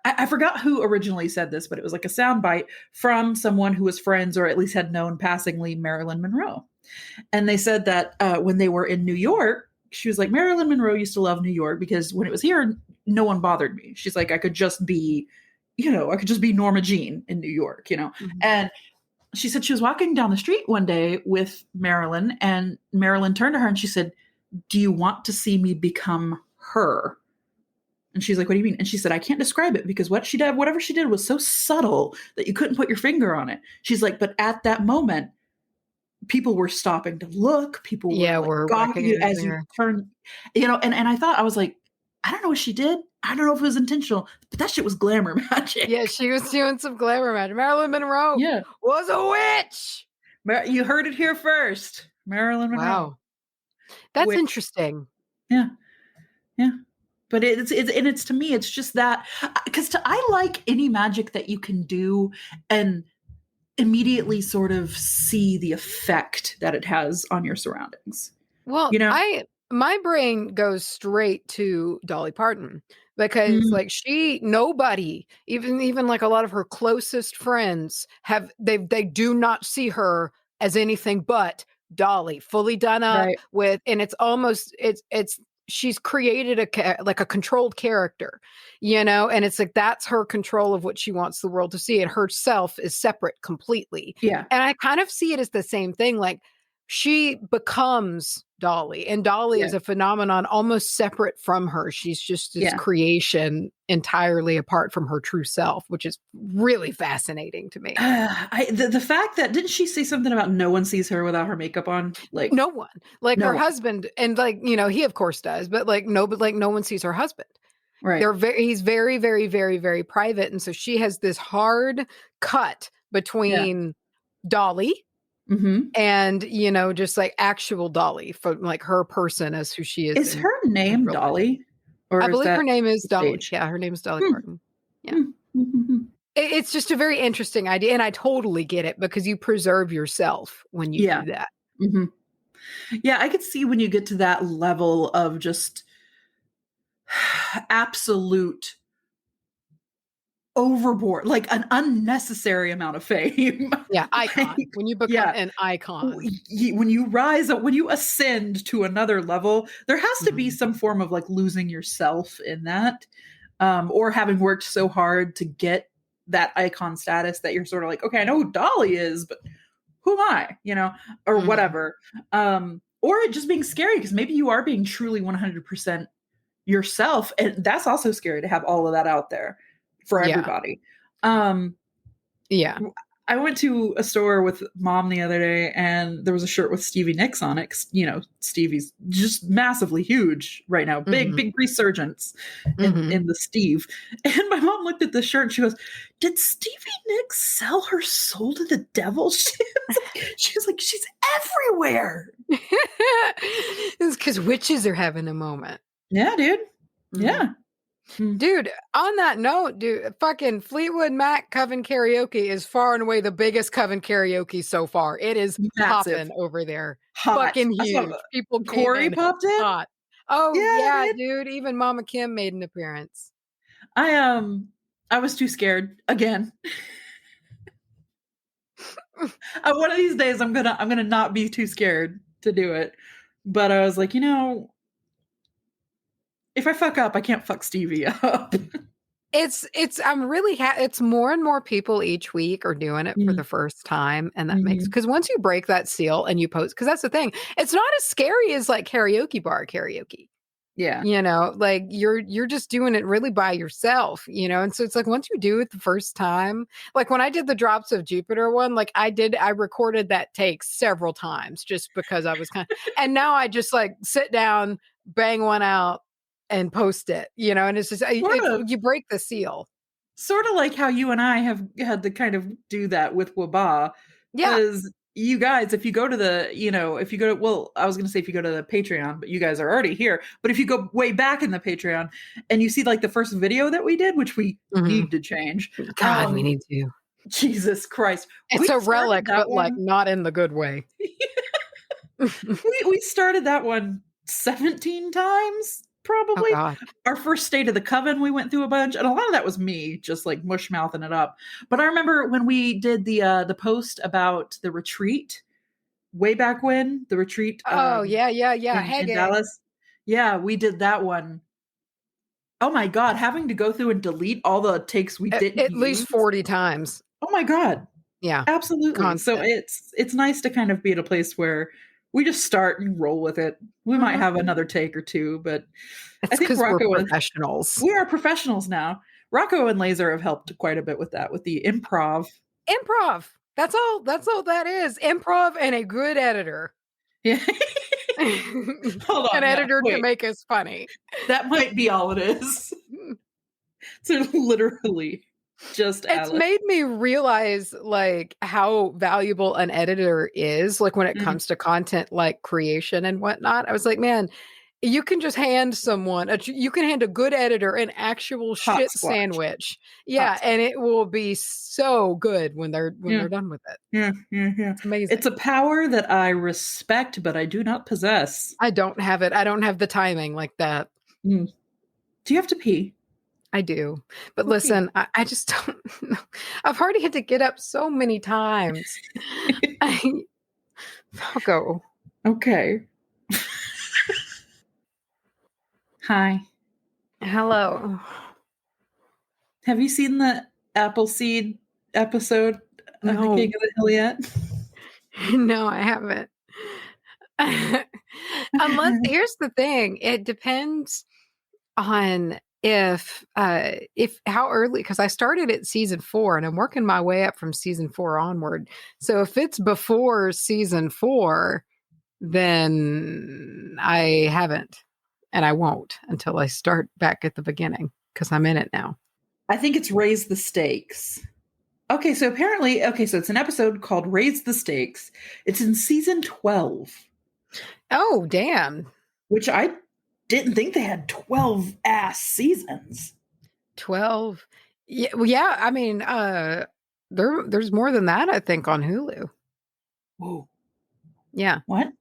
[SPEAKER 2] I forgot who originally said this, but it was like a soundbite from someone who was friends or at least had known passingly Marilyn Monroe. And they said that when they were in New York, she was like, Marilyn Monroe used to love New York because when it was here, no one bothered me. She's like, I could just be Norma Jean in New York.
[SPEAKER 1] Mhm.
[SPEAKER 2] And she said she was walking down the street one day with Marilyn, and Marilyn turned to her and she said, do you want to see me become her? And she's like, what do you mean? And she said, I can't describe it because whatever she did was so subtle that you couldn't put your finger on it. She's like, but at that moment, people were stopping to look. People were
[SPEAKER 1] Yeah,
[SPEAKER 2] like
[SPEAKER 1] we're
[SPEAKER 2] gawking you as
[SPEAKER 1] recognizing
[SPEAKER 2] you
[SPEAKER 1] her.
[SPEAKER 2] turn, and I thought, I was like, I don't know what she did. I don't know if it was intentional, but that shit was glamour
[SPEAKER 1] Yeah,
[SPEAKER 2] magic.
[SPEAKER 1] she was doing some glamour magic. Marilyn Monroe
[SPEAKER 2] Yeah.
[SPEAKER 1] was a witch!
[SPEAKER 2] You heard it here first. Marilyn Monroe.
[SPEAKER 1] Wow. That's
[SPEAKER 2] Witch.
[SPEAKER 1] interesting.
[SPEAKER 2] Yeah. Yeah. But it's to me, it's just that because I like any magic that you can do and immediately sort of see the effect that it has on your surroundings.
[SPEAKER 1] Well,
[SPEAKER 2] You know?
[SPEAKER 1] my brain goes straight to Dolly Parton because,
[SPEAKER 2] Mm,
[SPEAKER 1] like, nobody, even like a lot of her closest friends they do not see her as anything but Dolly, fully done up
[SPEAKER 2] right.
[SPEAKER 1] with, and it's almost she's created like a controlled character, and it's like that's her control of what she wants the world to see, and herself is separate completely.
[SPEAKER 2] Yeah.
[SPEAKER 1] And I kind of see it as the same thing, like she becomes Dolly, and Dolly
[SPEAKER 2] Yeah.
[SPEAKER 1] is a phenomenon almost separate from her. She's just this
[SPEAKER 2] Yeah.
[SPEAKER 1] creation entirely apart from her true self, which is really fascinating to me.
[SPEAKER 2] The fact that didn't she say something about no one sees her without her makeup on? Like
[SPEAKER 1] No one, like
[SPEAKER 2] no
[SPEAKER 1] her
[SPEAKER 2] one.
[SPEAKER 1] husband, and like he of course does, but like no one sees her husband.
[SPEAKER 2] Right.
[SPEAKER 1] He's very, very, very, very private. And so she has this hard cut
[SPEAKER 2] Yeah.
[SPEAKER 1] between Dolly
[SPEAKER 2] Mhm.
[SPEAKER 1] and, just like actual Dolly from like her person as who she is
[SPEAKER 2] Is
[SPEAKER 1] in
[SPEAKER 2] her name
[SPEAKER 1] real life.
[SPEAKER 2] Dolly,
[SPEAKER 1] I
[SPEAKER 2] or is
[SPEAKER 1] believe her
[SPEAKER 2] that
[SPEAKER 1] name is
[SPEAKER 2] the
[SPEAKER 1] Dolly.
[SPEAKER 2] stage?
[SPEAKER 1] Yeah, her name is Dolly
[SPEAKER 2] Hmm,
[SPEAKER 1] Parton. Yeah.
[SPEAKER 2] hmm, mhm.
[SPEAKER 1] It's just a very interesting idea. And I totally get it because you preserve yourself when you
[SPEAKER 2] Yeah.
[SPEAKER 1] do that.
[SPEAKER 2] Mhm. Yeah, I could see when you get to that level of just absolute overboard, like an unnecessary amount of fame.
[SPEAKER 1] Yeah,
[SPEAKER 2] Like,
[SPEAKER 1] icon. When you become
[SPEAKER 2] yeah,
[SPEAKER 1] an icon.
[SPEAKER 2] when you rise up, when you ascend to another level, there has to be
[SPEAKER 1] Mhm.
[SPEAKER 2] some form of like losing yourself in that, or having worked so hard to get that icon status that you're sort of like, okay, I know who Dolly is, but who am I? Or
[SPEAKER 1] Mhm.
[SPEAKER 2] whatever. Or it just being scary because maybe you are being truly 100% yourself, and that's also scary to have all of that out there for
[SPEAKER 1] Yeah.
[SPEAKER 2] everybody. um
[SPEAKER 1] Yeah.
[SPEAKER 2] I went to a store with mom the other day, and there was a shirt with Stevie Nicks on it. 'Cause, Stevie's just massively huge right now, big
[SPEAKER 1] Mhm.
[SPEAKER 2] big resurgence
[SPEAKER 1] Mhm.
[SPEAKER 2] in the Steve. And my mom looked at the shirt and she goes, "Did Stevie Nicks sell her soul to the devil?" She was like, "She's everywhere."
[SPEAKER 1] It's because witches are having a moment.
[SPEAKER 2] Yeah, dude.
[SPEAKER 1] Mhm.
[SPEAKER 2] Yeah. Mm.
[SPEAKER 1] Dude, on that note, dude, fucking Fleetwood Mac Coven Karaoke is far and away the biggest Coven Karaoke so far. It is
[SPEAKER 2] Massive.
[SPEAKER 1] popping over there.
[SPEAKER 2] Hot.
[SPEAKER 1] Fucking
[SPEAKER 2] I saw
[SPEAKER 1] huge. People came
[SPEAKER 2] Corey
[SPEAKER 1] in
[SPEAKER 2] popped in.
[SPEAKER 1] hot. Oh,
[SPEAKER 2] Yeah,
[SPEAKER 1] yeah,
[SPEAKER 2] dude.
[SPEAKER 1] dude. Even Mama Kim made an appearance.
[SPEAKER 2] I was too scared again. One of these days I'm gonna not be too scared to do it. But I was like, if I fuck up, I can't fuck Stevie up.
[SPEAKER 1] I'm really it's more and more people each week are doing it for
[SPEAKER 2] Mm,
[SPEAKER 1] the first time, and that makes
[SPEAKER 2] mhm.
[SPEAKER 1] because once you break that seal and you post, because that's the thing, it's not as scary as like karaoke bar karaoke.
[SPEAKER 2] Yeah.
[SPEAKER 1] Like you're just doing it really by yourself, and so it's like once you do it the first time, like when I did the Drops of Jupiter one, like I recorded that take several times just because I was and now I just like sit down, bang one out and post it, and it's just
[SPEAKER 2] Sort of
[SPEAKER 1] you break the seal.
[SPEAKER 2] sort of like how you and I have had to kind of do that with Waba,
[SPEAKER 1] Yeah.
[SPEAKER 2] because you guys, if you go to if you go to, well, I was going to say if you go to the Patreon, but you guys are already here. But if you go way back in the Patreon and you see like the first video that we did, which we
[SPEAKER 1] Mhm.
[SPEAKER 2] need to change,
[SPEAKER 1] God, we need to.
[SPEAKER 2] Jesus Christ,
[SPEAKER 1] It's
[SPEAKER 2] we
[SPEAKER 1] a
[SPEAKER 2] started
[SPEAKER 1] relic,
[SPEAKER 2] that
[SPEAKER 1] but like
[SPEAKER 2] one.
[SPEAKER 1] not in the good way.
[SPEAKER 2] We started that one 17 times,
[SPEAKER 1] Oh
[SPEAKER 2] probably.
[SPEAKER 1] God.
[SPEAKER 2] Our first State of the Coven, we went through a bunch, and a lot of that was me just like mush mouthing it up. But I remember when we did the post about the retreat way back when, the retreat
[SPEAKER 1] Oh yeah, yeah, yeah.
[SPEAKER 2] in
[SPEAKER 1] Hege.
[SPEAKER 2] Dallas. Yeah, we did that one. Oh my god, having to go through and delete all the takes we didn't
[SPEAKER 1] At least
[SPEAKER 2] use.
[SPEAKER 1] 40 times.
[SPEAKER 2] Oh my god.
[SPEAKER 1] Yeah.
[SPEAKER 2] Absolutely. So
[SPEAKER 1] Constant.
[SPEAKER 2] it's nice to kind of be at a place where we just start and roll with it. We might
[SPEAKER 1] Mhm.
[SPEAKER 2] have another take or two, but I
[SPEAKER 1] It's
[SPEAKER 2] think
[SPEAKER 1] because we're
[SPEAKER 2] Rocco and
[SPEAKER 1] professionals.
[SPEAKER 2] we are professionals now. Rocco and Laser have helped quite a bit with that, with the improv.
[SPEAKER 1] Improv. That's all that is. Improv and a good editor.
[SPEAKER 2] Yeah.
[SPEAKER 1] An
[SPEAKER 2] Hold on, yeah.
[SPEAKER 1] editor to
[SPEAKER 2] Wait.
[SPEAKER 1] make us funny.
[SPEAKER 2] That might be all it is. So literally just
[SPEAKER 1] It's
[SPEAKER 2] Alice.
[SPEAKER 1] made me realize like how valuable an editor is, like when it
[SPEAKER 2] Mhm.
[SPEAKER 1] comes to content like creation and whatnot. I was like, man, you can just hand someone you can hand a good editor an actual
[SPEAKER 2] Hot
[SPEAKER 1] shit
[SPEAKER 2] squash.
[SPEAKER 1] sandwich.
[SPEAKER 2] Hot
[SPEAKER 1] Yeah,
[SPEAKER 2] squash.
[SPEAKER 1] and it will be so good when
[SPEAKER 2] Yeah.
[SPEAKER 1] they're done with it.
[SPEAKER 2] Yeah. Yeah. Yeah.
[SPEAKER 1] It's
[SPEAKER 2] It's a
[SPEAKER 1] amazing.
[SPEAKER 2] power that I respect, but I do not possess.
[SPEAKER 1] I don't have it. I don't have the timing like that.
[SPEAKER 2] Mm. Do you have to pee?
[SPEAKER 1] I do. But
[SPEAKER 2] Go pee.
[SPEAKER 1] listen, I just don't know. I've already had to get up so many times. I, I'll go.
[SPEAKER 2] Okay. Hi.
[SPEAKER 1] Hello.
[SPEAKER 2] Have you seen the Appleseed episode of The King
[SPEAKER 1] No,
[SPEAKER 2] of the Hill yet?
[SPEAKER 1] no, I haven't. Unless here's the thing, it depends on if how early because I started at season 4 and I'm working my way up from season 4 onward. So if it's before season 4, then I haven't. and I won't until I start back at the beginning because I'm in it now.
[SPEAKER 2] I think it's Raise the Stakes. Okay, so apparently, so it's an episode called Raise the Stakes. It's in season 12,
[SPEAKER 1] Oh, damn.
[SPEAKER 2] which I didn't think they had 12 ass seasons.
[SPEAKER 1] 12. Yeah, well, yeah, I mean, there's more than that, I think, on Hulu.
[SPEAKER 2] Whoa.
[SPEAKER 1] Yeah.
[SPEAKER 2] What?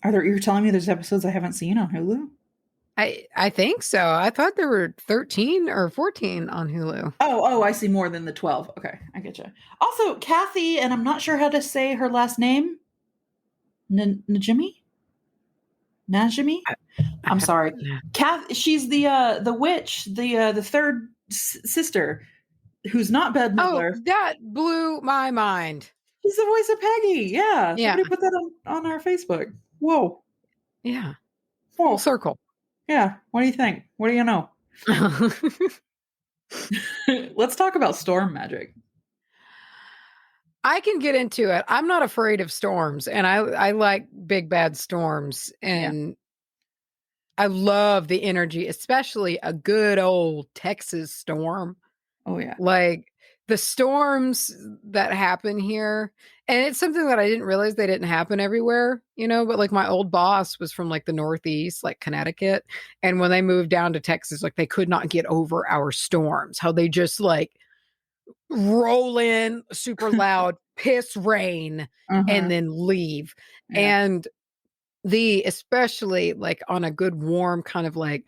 [SPEAKER 2] You're telling me there's episodes I haven't seen on Hulu?
[SPEAKER 1] I think so. I thought there were 13 or 14 on Hulu.
[SPEAKER 2] Oh, I see more than the 12. Okay, I get you. Also, Kathy, and I'm not sure how to say her last name. Najimi? Najimi? I'm sorry. She's the witch, the third sister, who's not Bette
[SPEAKER 1] Oh,
[SPEAKER 2] Midler.
[SPEAKER 1] that blew my mind.
[SPEAKER 2] She's the voice of Peggy. Yeah.
[SPEAKER 1] Yeah.
[SPEAKER 2] Somebody put that on our Facebook. Whoa.
[SPEAKER 1] Yeah.
[SPEAKER 2] Whoa.
[SPEAKER 1] Full circle.
[SPEAKER 2] Yeah. What do you think? What do you know? Let's talk about storm magic.
[SPEAKER 1] I can get into it. I'm not afraid of storms, and I like big bad storms, and I love the energy, especially a good old Texas storm.
[SPEAKER 2] Oh yeah.
[SPEAKER 1] Like the storms that happen here, and it's something that I didn't realize they didn't happen everywhere, but like my old boss was from like the Northeast, like Connecticut, and when they moved down to Texas, like they could not get over our storms, how they just like roll in super loud, piss rain, and then leave.
[SPEAKER 2] Yeah.
[SPEAKER 1] And especially like on a good warm kind of like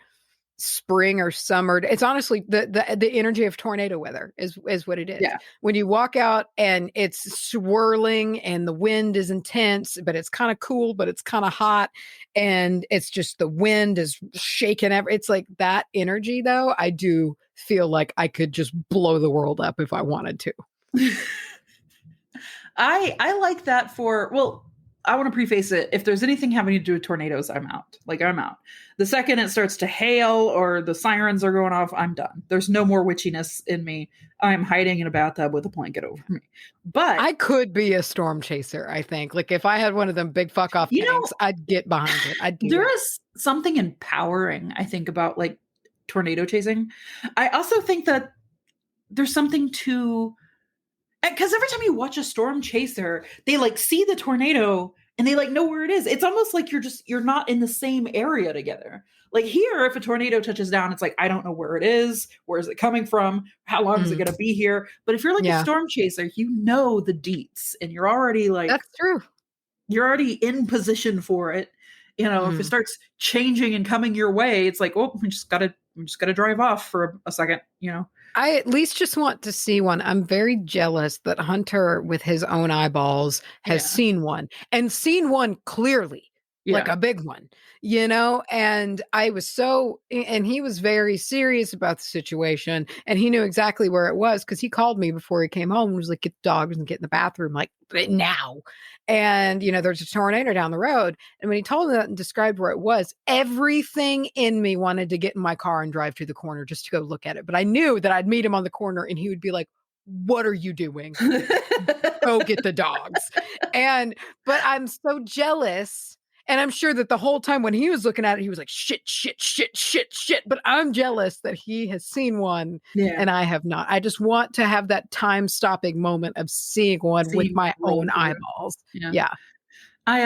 [SPEAKER 1] spring or summer, it's honestly the energy of tornado weather is what it is.
[SPEAKER 2] Yeah.
[SPEAKER 1] When you walk out and it's swirling and the wind is intense, but it's kind of cool, but it's kind of hot, and it's just the wind is shaking it's like that energy. Though I do feel like I could just blow the world up if I wanted to.
[SPEAKER 2] I like that I want to preface it. If there's anything having to do with tornadoes, I'm out. Like, I'm out. The second it starts to hail or the sirens are going off, I'm done. There's no more witchiness in me. I'm hiding in a bathtub with a blanket over me. But
[SPEAKER 1] I could be a storm chaser, I think. Like, if I had one of them big fuck off tanks, I'd get behind it.
[SPEAKER 2] There is something empowering, I think, about like tornado chasing. I also think that there's something to, because every time you watch a storm chaser, they like see the tornado and they like know where it is. It's almost like you're not in the same area together. Like here, if a tornado touches down, it's like, I don't know where it is. Where is it coming from? How long is it going to be here? But if you're like a storm chaser, you know the deets and you're already like,
[SPEAKER 1] that's true.
[SPEAKER 2] You're already in position for it. If it starts changing and coming your way, it's like, oh, we just gotta drive off for a second,
[SPEAKER 1] I at least just want to see one. I'm very jealous that Hunter, with his own eyeballs, has seen one and seen one clearly, like a big one, and and he was very serious about the situation, and he knew exactly where it was because he called me before he came home and was like, get the dogs and get in the bathroom, like now. And, there's a tornado down the road. And when he told me that and described where it was, everything in me wanted to get in my car and drive to the corner just to go look at it. But I knew that I'd meet him on the corner and he would be like, what are you doing? Go get the dogs. But I'm so jealous. And I'm sure that the whole time when he was looking at it, he was like, shit, shit, shit, shit, shit. But I'm jealous that he has seen one and I have not. I just want to have that time-stopping moment of seeing one with my own eyeballs. Yeah.
[SPEAKER 2] I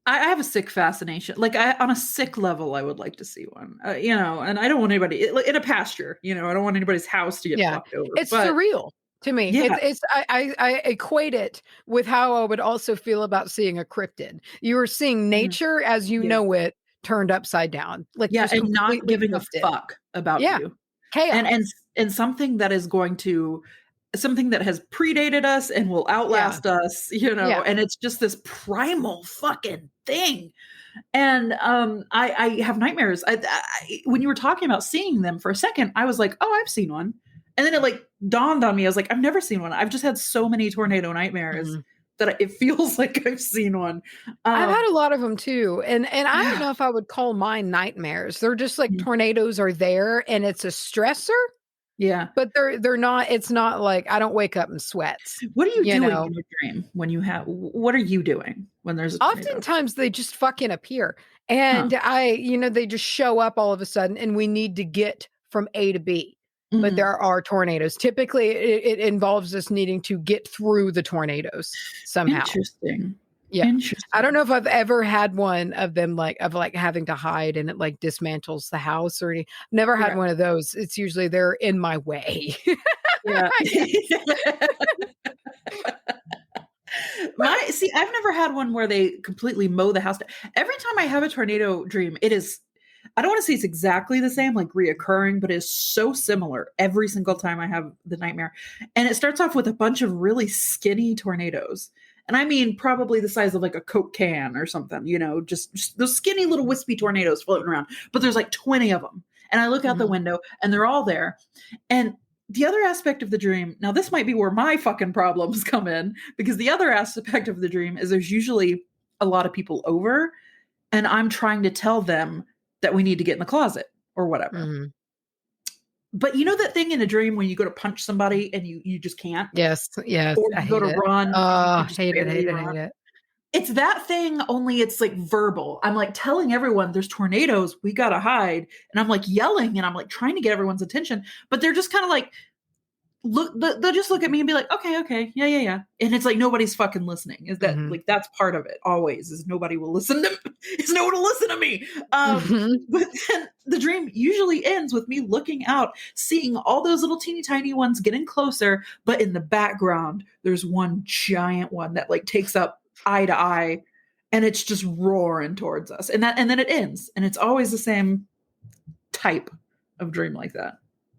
[SPEAKER 2] have a sick fascination. Like on a sick level, I would like to see one, and I don't want anybody in a pasture, I don't want anybody's house to get fucked over.
[SPEAKER 1] It's surreal. To me,
[SPEAKER 2] Yeah.
[SPEAKER 1] I equate it with how I would also feel about seeing a cryptid. You are seeing nature as you know it turned upside down, like just
[SPEAKER 2] and not giving
[SPEAKER 1] twisted.
[SPEAKER 2] a fuck about you.
[SPEAKER 1] Chaos.
[SPEAKER 2] And something that is something that has predated us and will outlast us, and it's just this primal fucking thing. And I have nightmares. When you were talking about seeing them for a second, I was like, oh, I've seen one. And then it like dawned on me. I was like, I've never seen one. I've just had so many tornado nightmares that it feels like I've seen one.
[SPEAKER 1] I've had a lot of them too. And I don't know if I would call mine nightmares. They're just like tornadoes are there and it's a stressor.
[SPEAKER 2] Yeah.
[SPEAKER 1] But they're not, it's not like I don't wake up in sweats,
[SPEAKER 2] What are you
[SPEAKER 1] you
[SPEAKER 2] doing
[SPEAKER 1] know?
[SPEAKER 2] in your dream when you have what are you doing when there's a tornado?
[SPEAKER 1] Oftentimes they just fucking appear,
[SPEAKER 2] Huh.
[SPEAKER 1] and they just show up all of a sudden, and we need to get from A to B. But
[SPEAKER 2] Mhm.
[SPEAKER 1] there are tornadoes. Typically, it involves us needing to get through the tornadoes somehow.
[SPEAKER 2] Interesting.
[SPEAKER 1] Yeah. I don't
[SPEAKER 2] Interesting.
[SPEAKER 1] know if I've ever had one of them, like having to hide and it like dismantles the house or any. Never had
[SPEAKER 2] Right.
[SPEAKER 1] one of those. It's usually they're in my way.
[SPEAKER 2] Yeah.
[SPEAKER 1] I guess.
[SPEAKER 2] I've never had one where they completely mow the house down. Every time I have a tornado dream, it is I don't want to say it's exactly the same, like reoccurring, but it's so similar every single time I have the nightmare. And it starts off with a bunch of really skinny tornadoes. And I mean, probably the size of like a Coke can or something, just those skinny little wispy tornadoes floating around. But there's like 20 of them. And I look out the
[SPEAKER 1] Mhm.
[SPEAKER 2] window and they're all there. And the other aspect of the dream, now this might be where my fucking problems come in, because the other aspect of the dream is there's usually a lot of people over and I'm trying to tell them that we need to get in the closet or whatever.
[SPEAKER 1] Mhm.
[SPEAKER 2] But you know that thing in a dream when you go to punch somebody and you just can't,
[SPEAKER 1] Yes, yes,
[SPEAKER 2] or
[SPEAKER 1] I
[SPEAKER 2] you go
[SPEAKER 1] hate
[SPEAKER 2] to
[SPEAKER 1] it.
[SPEAKER 2] run and you
[SPEAKER 1] Oh,
[SPEAKER 2] can just
[SPEAKER 1] hate it,
[SPEAKER 2] barely
[SPEAKER 1] hate it,
[SPEAKER 2] run.
[SPEAKER 1] hate it.
[SPEAKER 2] It's that thing, only it's like verbal. I'm like telling everyone there's tornadoes, we gotta hide. And I'm like yelling and I'm like trying to get everyone's attention, but they're just kind of like, they'll just look at me and be like, okay, yeah, and it's like nobody's fucking listening. Is that
[SPEAKER 1] Mhm.
[SPEAKER 2] like that's part of it always, is nobody will listen to is no one will listen to me.
[SPEAKER 1] Mhm.
[SPEAKER 2] But then the dream usually ends with me looking out, seeing all those little teeny tiny ones getting closer, but in the background there's one giant one that like takes up eye to eye, and it's just roaring towards us, and then it ends, and it's always the same type of dream like that.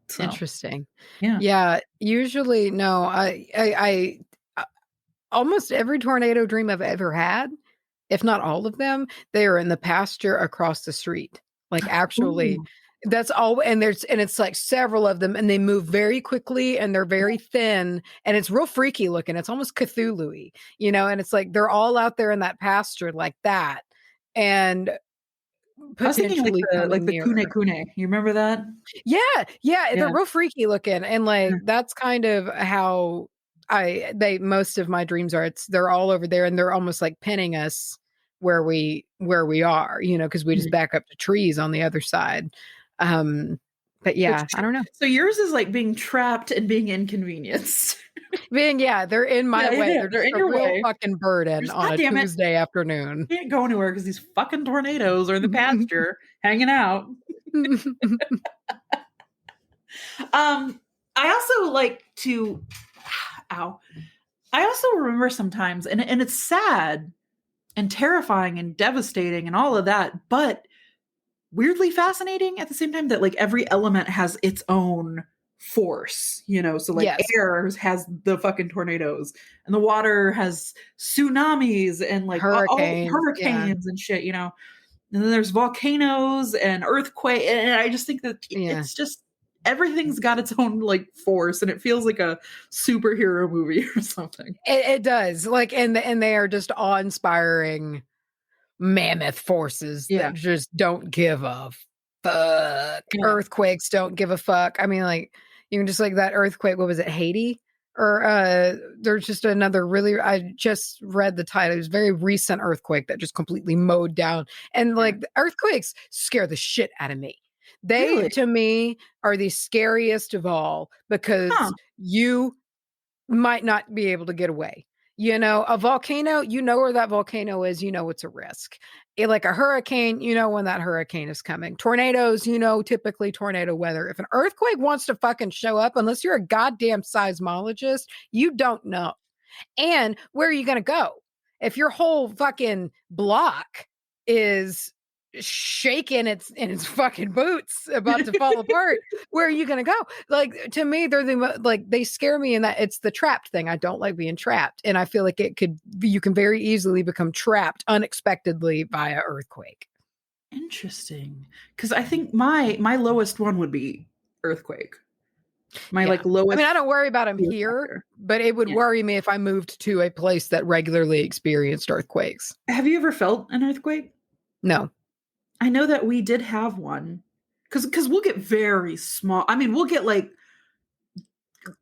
[SPEAKER 2] So
[SPEAKER 1] Interesting.
[SPEAKER 2] yeah.
[SPEAKER 1] Yeah, usually no, almost every tornado dream I've ever had, if not all of them, they are in the pasture across the street. Like, actually,
[SPEAKER 2] Ooh.
[SPEAKER 1] that's all, and it's like several of them, and they move very quickly, and they're very thin, and it's real freaky looking. It's almost Cthulhu-y, and it's like they're all out there in that pasture like that, and
[SPEAKER 2] I was thinking
[SPEAKER 1] potentially
[SPEAKER 2] like
[SPEAKER 1] coming
[SPEAKER 2] the kune
[SPEAKER 1] nearer.
[SPEAKER 2] kune. You remember that?
[SPEAKER 1] Yeah, they're
[SPEAKER 2] Yeah.
[SPEAKER 1] real freaky looking, and,
[SPEAKER 2] Yeah.
[SPEAKER 1] like, that's kind of how most of my dreams are. They're all over there, and they're almost, like, pinning us where we are, because we just
[SPEAKER 2] Mhm.
[SPEAKER 1] back up to trees on the other side. But
[SPEAKER 2] So
[SPEAKER 1] yeah, I don't know.
[SPEAKER 2] so yours is like being trapped and being inconvenienced.
[SPEAKER 1] Yeah, they're in my way.
[SPEAKER 2] Yeah,
[SPEAKER 1] They're
[SPEAKER 2] they're
[SPEAKER 1] just
[SPEAKER 2] in
[SPEAKER 1] a
[SPEAKER 2] your
[SPEAKER 1] real
[SPEAKER 2] way.
[SPEAKER 1] fucking burden
[SPEAKER 2] Just
[SPEAKER 1] on
[SPEAKER 2] God
[SPEAKER 1] a
[SPEAKER 2] damn it,
[SPEAKER 1] Tuesday afternoon.
[SPEAKER 2] can't go anywhere because these fucking tornadoes are in the pasture hanging out. I also like to ow. I also remember sometimes, and it's sad and terrifying and devastating and all of that, but weirdly fascinating at the same time, that like every element has its own force, so like
[SPEAKER 1] Yes,
[SPEAKER 2] air has the fucking tornadoes and the water has tsunamis and like all
[SPEAKER 1] hurricanes, yeah,
[SPEAKER 2] hurricanes and shit, and then there's volcanoes and earthquake, and I just think that
[SPEAKER 1] yeah.
[SPEAKER 2] it's just everything's got its own like force, and it feels like a superhero movie or something.
[SPEAKER 1] It does, like, and they are just awe-inspiring mammoth forces
[SPEAKER 2] Yeah.
[SPEAKER 1] that just don't give a fuck.
[SPEAKER 2] Yeah.
[SPEAKER 1] Earthquakes don't give a fuck. I mean, like, even just like that earthquake, what was it, Haiti? Or there's just another really, I just read the title. It was a very recent earthquake that just completely mowed down. And
[SPEAKER 2] Yeah.
[SPEAKER 1] like the earthquakes scare the shit out of me. They,
[SPEAKER 2] Really?
[SPEAKER 1] to me, are the scariest of all
[SPEAKER 2] Huh.
[SPEAKER 1] because you might not be able to get away. A volcano, where that volcano is, it's a risk. Like a hurricane, when that hurricane is coming. Tornadoes, typically tornado weather. If an earthquake wants to fucking show up, unless you're a goddamn seismologist, you don't know. And where are you going to go? If your whole fucking block is shaking in its fucking boots about to fall apart, where are you going to go? Like, to me, they're like, they scare me in that it's the trapped thing. I don't like being trapped. And I feel like you can very easily become trapped unexpectedly by an earthquake.
[SPEAKER 2] Interesting. Because I think my lowest one would be earthquake. My
[SPEAKER 1] Yeah.
[SPEAKER 2] like
[SPEAKER 1] I mean, I
[SPEAKER 2] lowest
[SPEAKER 1] don't worry about them
[SPEAKER 2] fear
[SPEAKER 1] here,
[SPEAKER 2] factor.
[SPEAKER 1] but it would
[SPEAKER 2] Yeah.
[SPEAKER 1] worry me if I moved to a place that regularly experienced earthquakes.
[SPEAKER 2] Have you ever felt an earthquake?
[SPEAKER 1] No.
[SPEAKER 2] I know that we did have one, because we'll get very small. I mean, we'll get like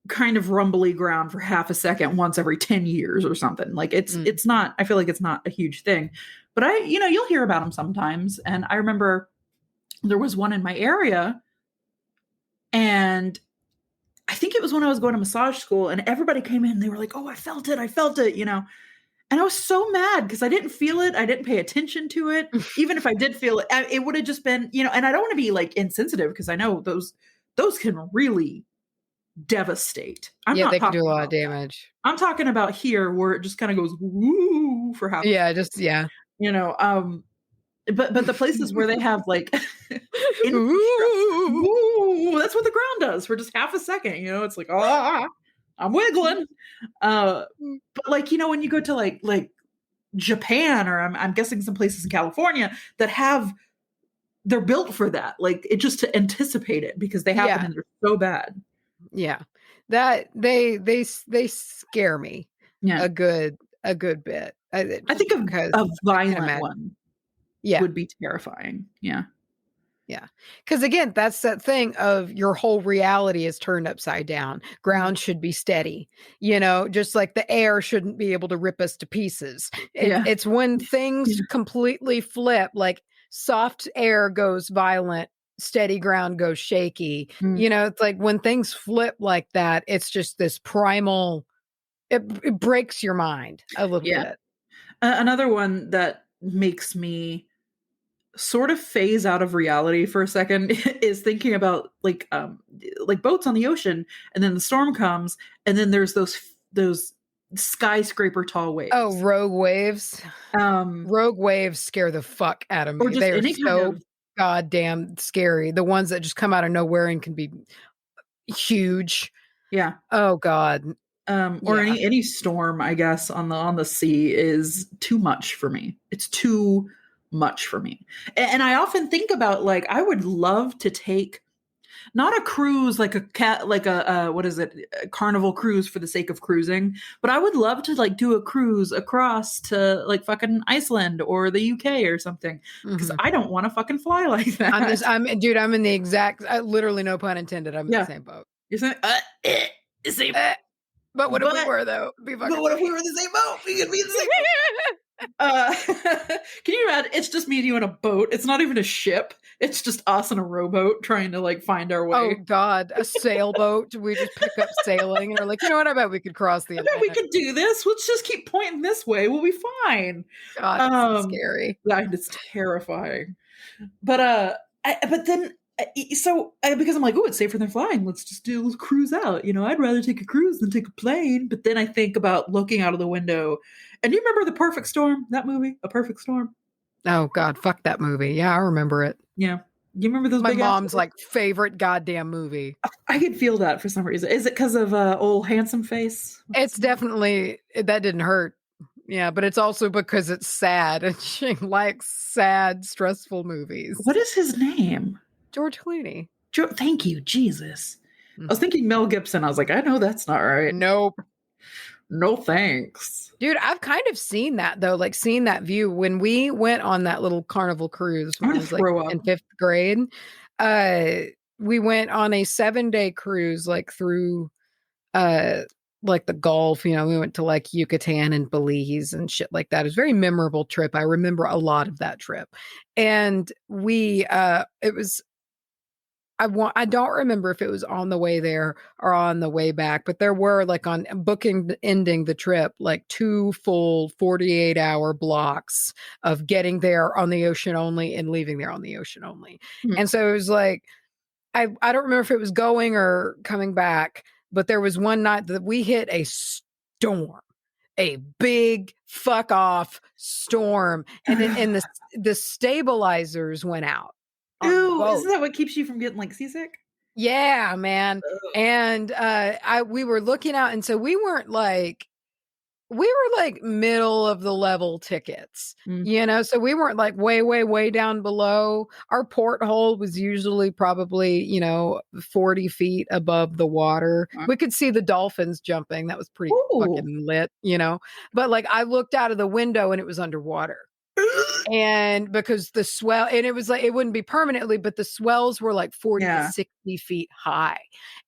[SPEAKER 2] kind of rumbly ground for half a second once every 10 years or something. Like
[SPEAKER 1] Mm.
[SPEAKER 2] it's not, I feel like it's not a huge thing. But you'll hear about them sometimes. And I remember there was one in my area, and I think it was when I was going to massage school, and everybody came in and they were like, "Oh, I felt it. I felt it," And I was so mad because I didn't feel it. I didn't pay attention to it. Even if I did feel it, it would have just been, and I don't want to be like insensitive because I know those can really devastate. I'm
[SPEAKER 1] Yeah,
[SPEAKER 2] not
[SPEAKER 1] they can
[SPEAKER 2] talking
[SPEAKER 1] do a lot of
[SPEAKER 2] about that.
[SPEAKER 1] damage.
[SPEAKER 2] I'm talking about here where it just kind of goes woo for half a
[SPEAKER 1] Yeah,
[SPEAKER 2] second,
[SPEAKER 1] just yeah.
[SPEAKER 2] you know. But the places where they have like infrastructure,
[SPEAKER 1] Ooh.
[SPEAKER 2] woo, that's what the ground does for just half a second. It's like, I'm wiggling. But like, when you go to like Japan, or I'm guessing some places in California that they're built for that. Like it just to anticipate it because they happen
[SPEAKER 1] Yeah,
[SPEAKER 2] and they're so bad.
[SPEAKER 1] yeah. That they scare me
[SPEAKER 2] Yeah.
[SPEAKER 1] a good bit.
[SPEAKER 2] I
[SPEAKER 1] Just
[SPEAKER 2] think
[SPEAKER 1] because
[SPEAKER 2] a
[SPEAKER 1] I can't
[SPEAKER 2] violent
[SPEAKER 1] imagine.
[SPEAKER 2] one
[SPEAKER 1] Yeah.
[SPEAKER 2] would be terrifying. Yeah.
[SPEAKER 1] Yeah. Because again, that's that thing of your whole reality is turned upside down.
[SPEAKER 2] Mhm.
[SPEAKER 1] Ground should be steady, just like the air shouldn't be able to rip us to pieces. It's
[SPEAKER 2] Yeah.
[SPEAKER 1] it's when things
[SPEAKER 2] Yeah.
[SPEAKER 1] completely flip, like soft air goes violent, steady ground goes shaky.
[SPEAKER 2] Mm.
[SPEAKER 1] It's like when things flip like that, it's just this primal, it breaks your mind a little
[SPEAKER 2] Yeah.
[SPEAKER 1] bit.
[SPEAKER 2] Another one that makes me sort of phase out of reality for a second is thinking about like boats on the ocean, and then the storm comes, and then there's those skyscraper tall
[SPEAKER 1] Oh,
[SPEAKER 2] waves.
[SPEAKER 1] rogue waves.
[SPEAKER 2] Um
[SPEAKER 1] Rogue waves scare the fuck out of
[SPEAKER 2] or
[SPEAKER 1] me.
[SPEAKER 2] just
[SPEAKER 1] They are
[SPEAKER 2] any kind
[SPEAKER 1] so
[SPEAKER 2] of
[SPEAKER 1] goddamn scary. The ones that just come out of nowhere and can be huge.
[SPEAKER 2] yeah.
[SPEAKER 1] Oh god.
[SPEAKER 2] Or
[SPEAKER 1] Yeah.
[SPEAKER 2] any storm, I guess, on the sea is too much for me. It's too much for me. And I often think about, like, I would love to take not a cruise like a cat, like a what is it, a carnival cruise for the sake of cruising, but I would love to like do a cruise across to like fucking Iceland or the UK or something, because
[SPEAKER 1] Mhm.
[SPEAKER 2] I don't want to fucking fly like that.
[SPEAKER 1] I'm in the exact literally no pun intended. I'm in the
[SPEAKER 2] Yeah,
[SPEAKER 1] same boat.
[SPEAKER 2] you're saying the same,
[SPEAKER 1] Eh, but what if we
[SPEAKER 2] but
[SPEAKER 1] were though? It'd be
[SPEAKER 2] but
[SPEAKER 1] fucking
[SPEAKER 2] what if we
[SPEAKER 1] great.
[SPEAKER 2] were in the same boat? We could be in the same boat. Can you imagine? It's just me and you in a boat. It's not even a ship. It's just us in a rowboat trying to like find our
[SPEAKER 1] Oh
[SPEAKER 2] way.
[SPEAKER 1] god, a sailboat. We just pick up sailing and we're like, you know what? I bet we could cross the
[SPEAKER 2] I bet we
[SPEAKER 1] Atlantic.
[SPEAKER 2] could do this. Let's just keep pointing this way. We'll be fine.
[SPEAKER 1] God, it's so
[SPEAKER 2] Um,
[SPEAKER 1] scary.
[SPEAKER 2] yeah, it's terrifying. But but then because I'm like, oh, it's safer than flying. Let's cruise out. I'd rather take a cruise than take a plane. But then I think about looking out of the window, and you remember The Perfect Storm? That movie, A Perfect Storm.
[SPEAKER 1] Oh god, fuck that movie. Yeah, I remember it.
[SPEAKER 2] Yeah, you remember those
[SPEAKER 1] My
[SPEAKER 2] big ass?
[SPEAKER 1] mom's like favorite goddamn movie.
[SPEAKER 2] I could feel that for some reason. Is it because of old handsome face?
[SPEAKER 1] It's definitely that didn't hurt. Yeah, but it's also because it's sad and she likes sad, stressful movies.
[SPEAKER 2] What is his name?
[SPEAKER 1] George Clooney.
[SPEAKER 2] Thank you, Jesus. I was
[SPEAKER 1] Mhm.
[SPEAKER 2] thinking Mel Gibson. I was like, I know that's not right.
[SPEAKER 1] Nope.
[SPEAKER 2] No thanks.
[SPEAKER 1] Dude, I've kind of seen that though, like seen that view when we went on that little carnival cruise
[SPEAKER 2] I'm
[SPEAKER 1] when I
[SPEAKER 2] gonna
[SPEAKER 1] was like
[SPEAKER 2] throw
[SPEAKER 1] in
[SPEAKER 2] up.
[SPEAKER 1] 5th grade. Uh we went on a 7-day cruise like through uh like the Gulf, we went to like Yucatan and Belize and shit like that. It was a very memorable trip. I remember a lot of that trip. And we it was I don't remember if it was on the way there or on the way back, but there were like on ending the trip, like 2 full 48-hour blocks of getting there on the ocean only and leaving there on the ocean only.
[SPEAKER 2] Hmm.
[SPEAKER 1] And so it was like I don't remember if it was going or coming back, but there was one night that we hit a storm, a big fuck off storm, and the stabilizers went out on the
[SPEAKER 2] Ew, isn't
[SPEAKER 1] boat.
[SPEAKER 2] that what keeps you from getting like seasick?
[SPEAKER 1] Yeah, man. And we were looking out, and so we were like middle of the level tickets,
[SPEAKER 2] Mm.
[SPEAKER 1] so we weren't like way, way, way down below. Our porthole was usually probably, 40 feet above the water. We could see the dolphins jumping. That was pretty
[SPEAKER 2] Ooh.
[SPEAKER 1] fucking lit. But like I looked out of the window and it was underwater. And because the swell, and it was like, it wouldn't be permanently, but the swells were like 40 to
[SPEAKER 2] Yeah.
[SPEAKER 1] 60 feet high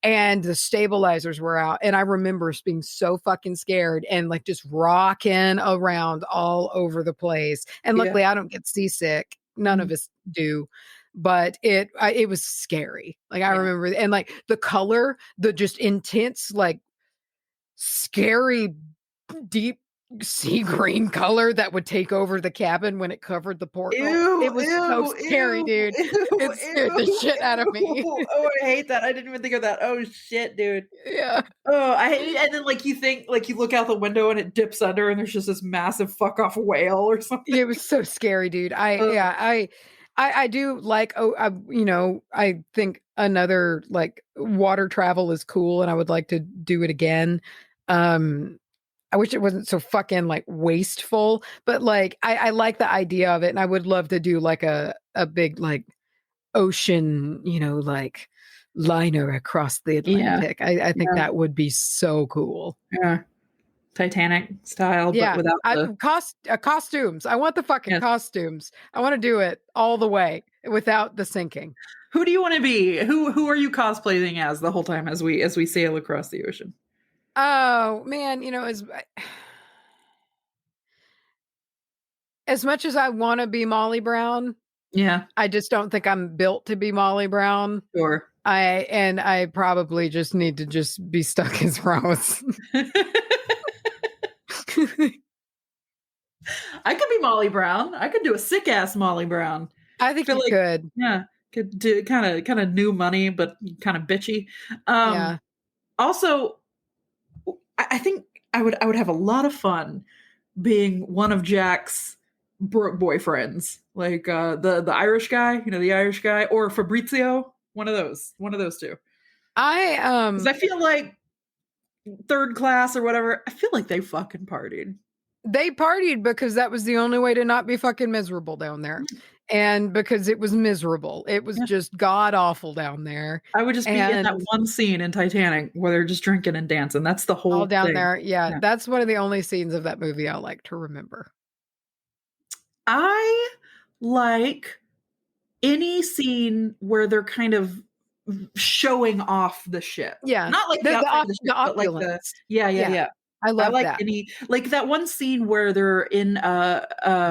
[SPEAKER 1] and the stabilizers were out. And I remember being so fucking scared and like just rocking around all over the place. And
[SPEAKER 2] Yeah.
[SPEAKER 1] luckily I don't get seasick. None of
[SPEAKER 2] Mhm.
[SPEAKER 1] us do. But it was scary. Like I
[SPEAKER 2] Yeah.
[SPEAKER 1] remember, and like the color, the just intense, like scary deep sea green color that would take over the cabin when it covered the porthole.
[SPEAKER 2] Ew,
[SPEAKER 1] It was so
[SPEAKER 2] ew,
[SPEAKER 1] scary,
[SPEAKER 2] ew,
[SPEAKER 1] dude.
[SPEAKER 2] ew,
[SPEAKER 1] It scared the
[SPEAKER 2] ew,
[SPEAKER 1] shit out of me.
[SPEAKER 2] ew. Oh, I hate that. I didn't even think of that. Oh shit, dude.
[SPEAKER 1] Yeah.
[SPEAKER 2] Oh, I hate, and then like you think like you look out the window and it dips under and there's just this massive fuck off whale or something.
[SPEAKER 1] It was so scary, dude.
[SPEAKER 2] Ugh.
[SPEAKER 1] I do like, I think another like water travel is cool and I would like to do it again. Um I wish it wasn't so fucking like wasteful, but like I like the idea of it and I would love to do like a big like ocean, like liner across the
[SPEAKER 2] Yeah,
[SPEAKER 1] Atlantic. I think
[SPEAKER 2] yeah,
[SPEAKER 1] that would be so cool.
[SPEAKER 2] yeah. Titanic style, but
[SPEAKER 1] Yeah,
[SPEAKER 2] without
[SPEAKER 1] I
[SPEAKER 2] the
[SPEAKER 1] costumes. I want the fucking
[SPEAKER 2] yes.
[SPEAKER 1] costumes. I want to do it all the way without the sinking.
[SPEAKER 2] Who do you want to be? Who are you cosplaying as the whole time as we sail across the ocean?
[SPEAKER 1] Oh man, as much as I want to be Molly Brown,
[SPEAKER 2] Yeah,
[SPEAKER 1] I just don't think I'm built to be Molly Brown.
[SPEAKER 2] sure.
[SPEAKER 1] I probably just need to just be stuck as Rose.
[SPEAKER 2] I could be Molly Brown. I could do a sick ass Molly Brown.
[SPEAKER 1] I
[SPEAKER 2] I
[SPEAKER 1] think
[SPEAKER 2] feel
[SPEAKER 1] you
[SPEAKER 2] like
[SPEAKER 1] could.
[SPEAKER 2] yeah, could do kind of new money, but kind of bitchy.
[SPEAKER 1] Yeah.
[SPEAKER 2] Also, I think I would have a lot of fun being one of Jack's broke boyfriends, like the Irish guy, the Irish guy, or Fabrizio, one of those two.
[SPEAKER 1] I
[SPEAKER 2] Because I feel like third class or whatever, I feel like they fucking partied.
[SPEAKER 1] They partied because that was the only way to not be fucking miserable down there. And because it was miserable. It was
[SPEAKER 2] Yeah.
[SPEAKER 1] just god awful down there.
[SPEAKER 2] I would just be in that
[SPEAKER 1] And
[SPEAKER 2] one scene in Titanic where they're just drinking and dancing. That's the
[SPEAKER 1] all
[SPEAKER 2] whole
[SPEAKER 1] down
[SPEAKER 2] thing.
[SPEAKER 1] there. Yeah,
[SPEAKER 2] Yeah.
[SPEAKER 1] that's one of the only scenes of that movie I like to remember.
[SPEAKER 2] I like any scene where they're kind of showing off the ship.
[SPEAKER 1] Yeah.
[SPEAKER 2] Not like the outside of the
[SPEAKER 1] The
[SPEAKER 2] ship, but like the
[SPEAKER 1] opulence.
[SPEAKER 2] yeah, yeah,
[SPEAKER 1] Yeah.
[SPEAKER 2] yeah.
[SPEAKER 1] I
[SPEAKER 2] I
[SPEAKER 1] love
[SPEAKER 2] like
[SPEAKER 1] that.
[SPEAKER 2] any like that one scene where they're in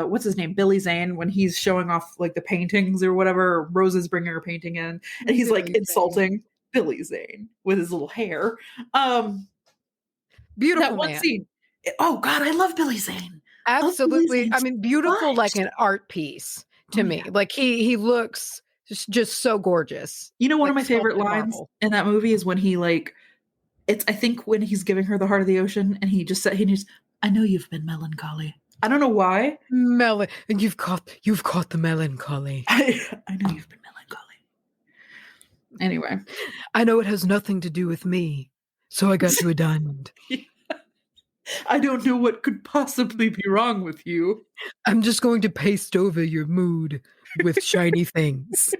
[SPEAKER 2] what's his name? Billy Zane when he's showing off like the paintings or whatever, Rose is bringing her painting in and he's like
[SPEAKER 1] Billy Zane.
[SPEAKER 2] insulting Billy Zane with his little hair. That
[SPEAKER 1] Beautiful
[SPEAKER 2] one
[SPEAKER 1] man.
[SPEAKER 2] scene. Oh god, I love Billy Zane. I love Billy
[SPEAKER 1] Absolutely.
[SPEAKER 2] Zane
[SPEAKER 1] I
[SPEAKER 2] so
[SPEAKER 1] mean, beautiful like
[SPEAKER 2] much.
[SPEAKER 1] an art piece
[SPEAKER 2] Oh
[SPEAKER 1] to
[SPEAKER 2] yeah.
[SPEAKER 1] me. Like he looks just so gorgeous.
[SPEAKER 2] You know one of
[SPEAKER 1] Like
[SPEAKER 2] my favorite
[SPEAKER 1] sculpted
[SPEAKER 2] lines
[SPEAKER 1] marble.
[SPEAKER 2] in that movie is when he like it's I think when he's giving her the heart of the ocean and he just said he just I know you've been melancholy. I don't know why.
[SPEAKER 1] Melon, and you've caught the melancholy.
[SPEAKER 2] I know you've been melancholy. Anyway.
[SPEAKER 1] I know it has nothing to do with me, so I got you a diamond.
[SPEAKER 2] I don't know what could possibly be wrong with you.
[SPEAKER 1] I'm just going to paste over your mood with shiny things.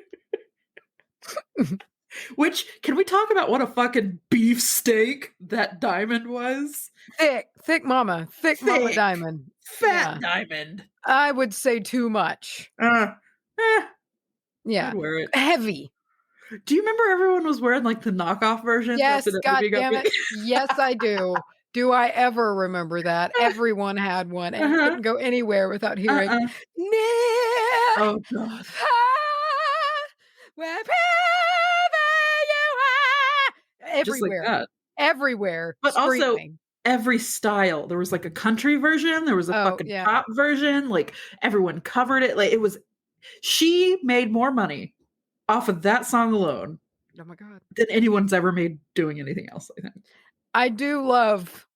[SPEAKER 2] Which can we talk about what a fucking beefsteak that diamond was?
[SPEAKER 1] Thick mama
[SPEAKER 2] Thick,
[SPEAKER 1] diamond.
[SPEAKER 2] fat
[SPEAKER 1] Yeah,
[SPEAKER 2] diamond.
[SPEAKER 1] I would say too much.
[SPEAKER 2] Eh,
[SPEAKER 1] Yeah,
[SPEAKER 2] I'd wear it.
[SPEAKER 1] heavy.
[SPEAKER 2] Do you remember everyone was wearing like the knockoff versions after
[SPEAKER 1] Yes,
[SPEAKER 2] that
[SPEAKER 1] god
[SPEAKER 2] movie got
[SPEAKER 1] damn
[SPEAKER 2] made?
[SPEAKER 1] it. Yes, I do. Do I ever remember that? Everyone had one, and you
[SPEAKER 2] Uh-huh.
[SPEAKER 1] couldn't go anywhere without hearing
[SPEAKER 2] Uh-uh.
[SPEAKER 1] near,
[SPEAKER 2] Oh god.
[SPEAKER 1] far, wherever you are.
[SPEAKER 2] Just like
[SPEAKER 1] Everywhere,
[SPEAKER 2] that.
[SPEAKER 1] everywhere,
[SPEAKER 2] But also
[SPEAKER 1] screaming.
[SPEAKER 2] every style. There was like a country version, there was a
[SPEAKER 1] Oh,
[SPEAKER 2] fucking
[SPEAKER 1] yeah.
[SPEAKER 2] pop version, like everyone covered it. Like it was she made more money off of that song alone
[SPEAKER 1] Oh my god.
[SPEAKER 2] than anyone's ever made doing anything else, I think.
[SPEAKER 1] I do love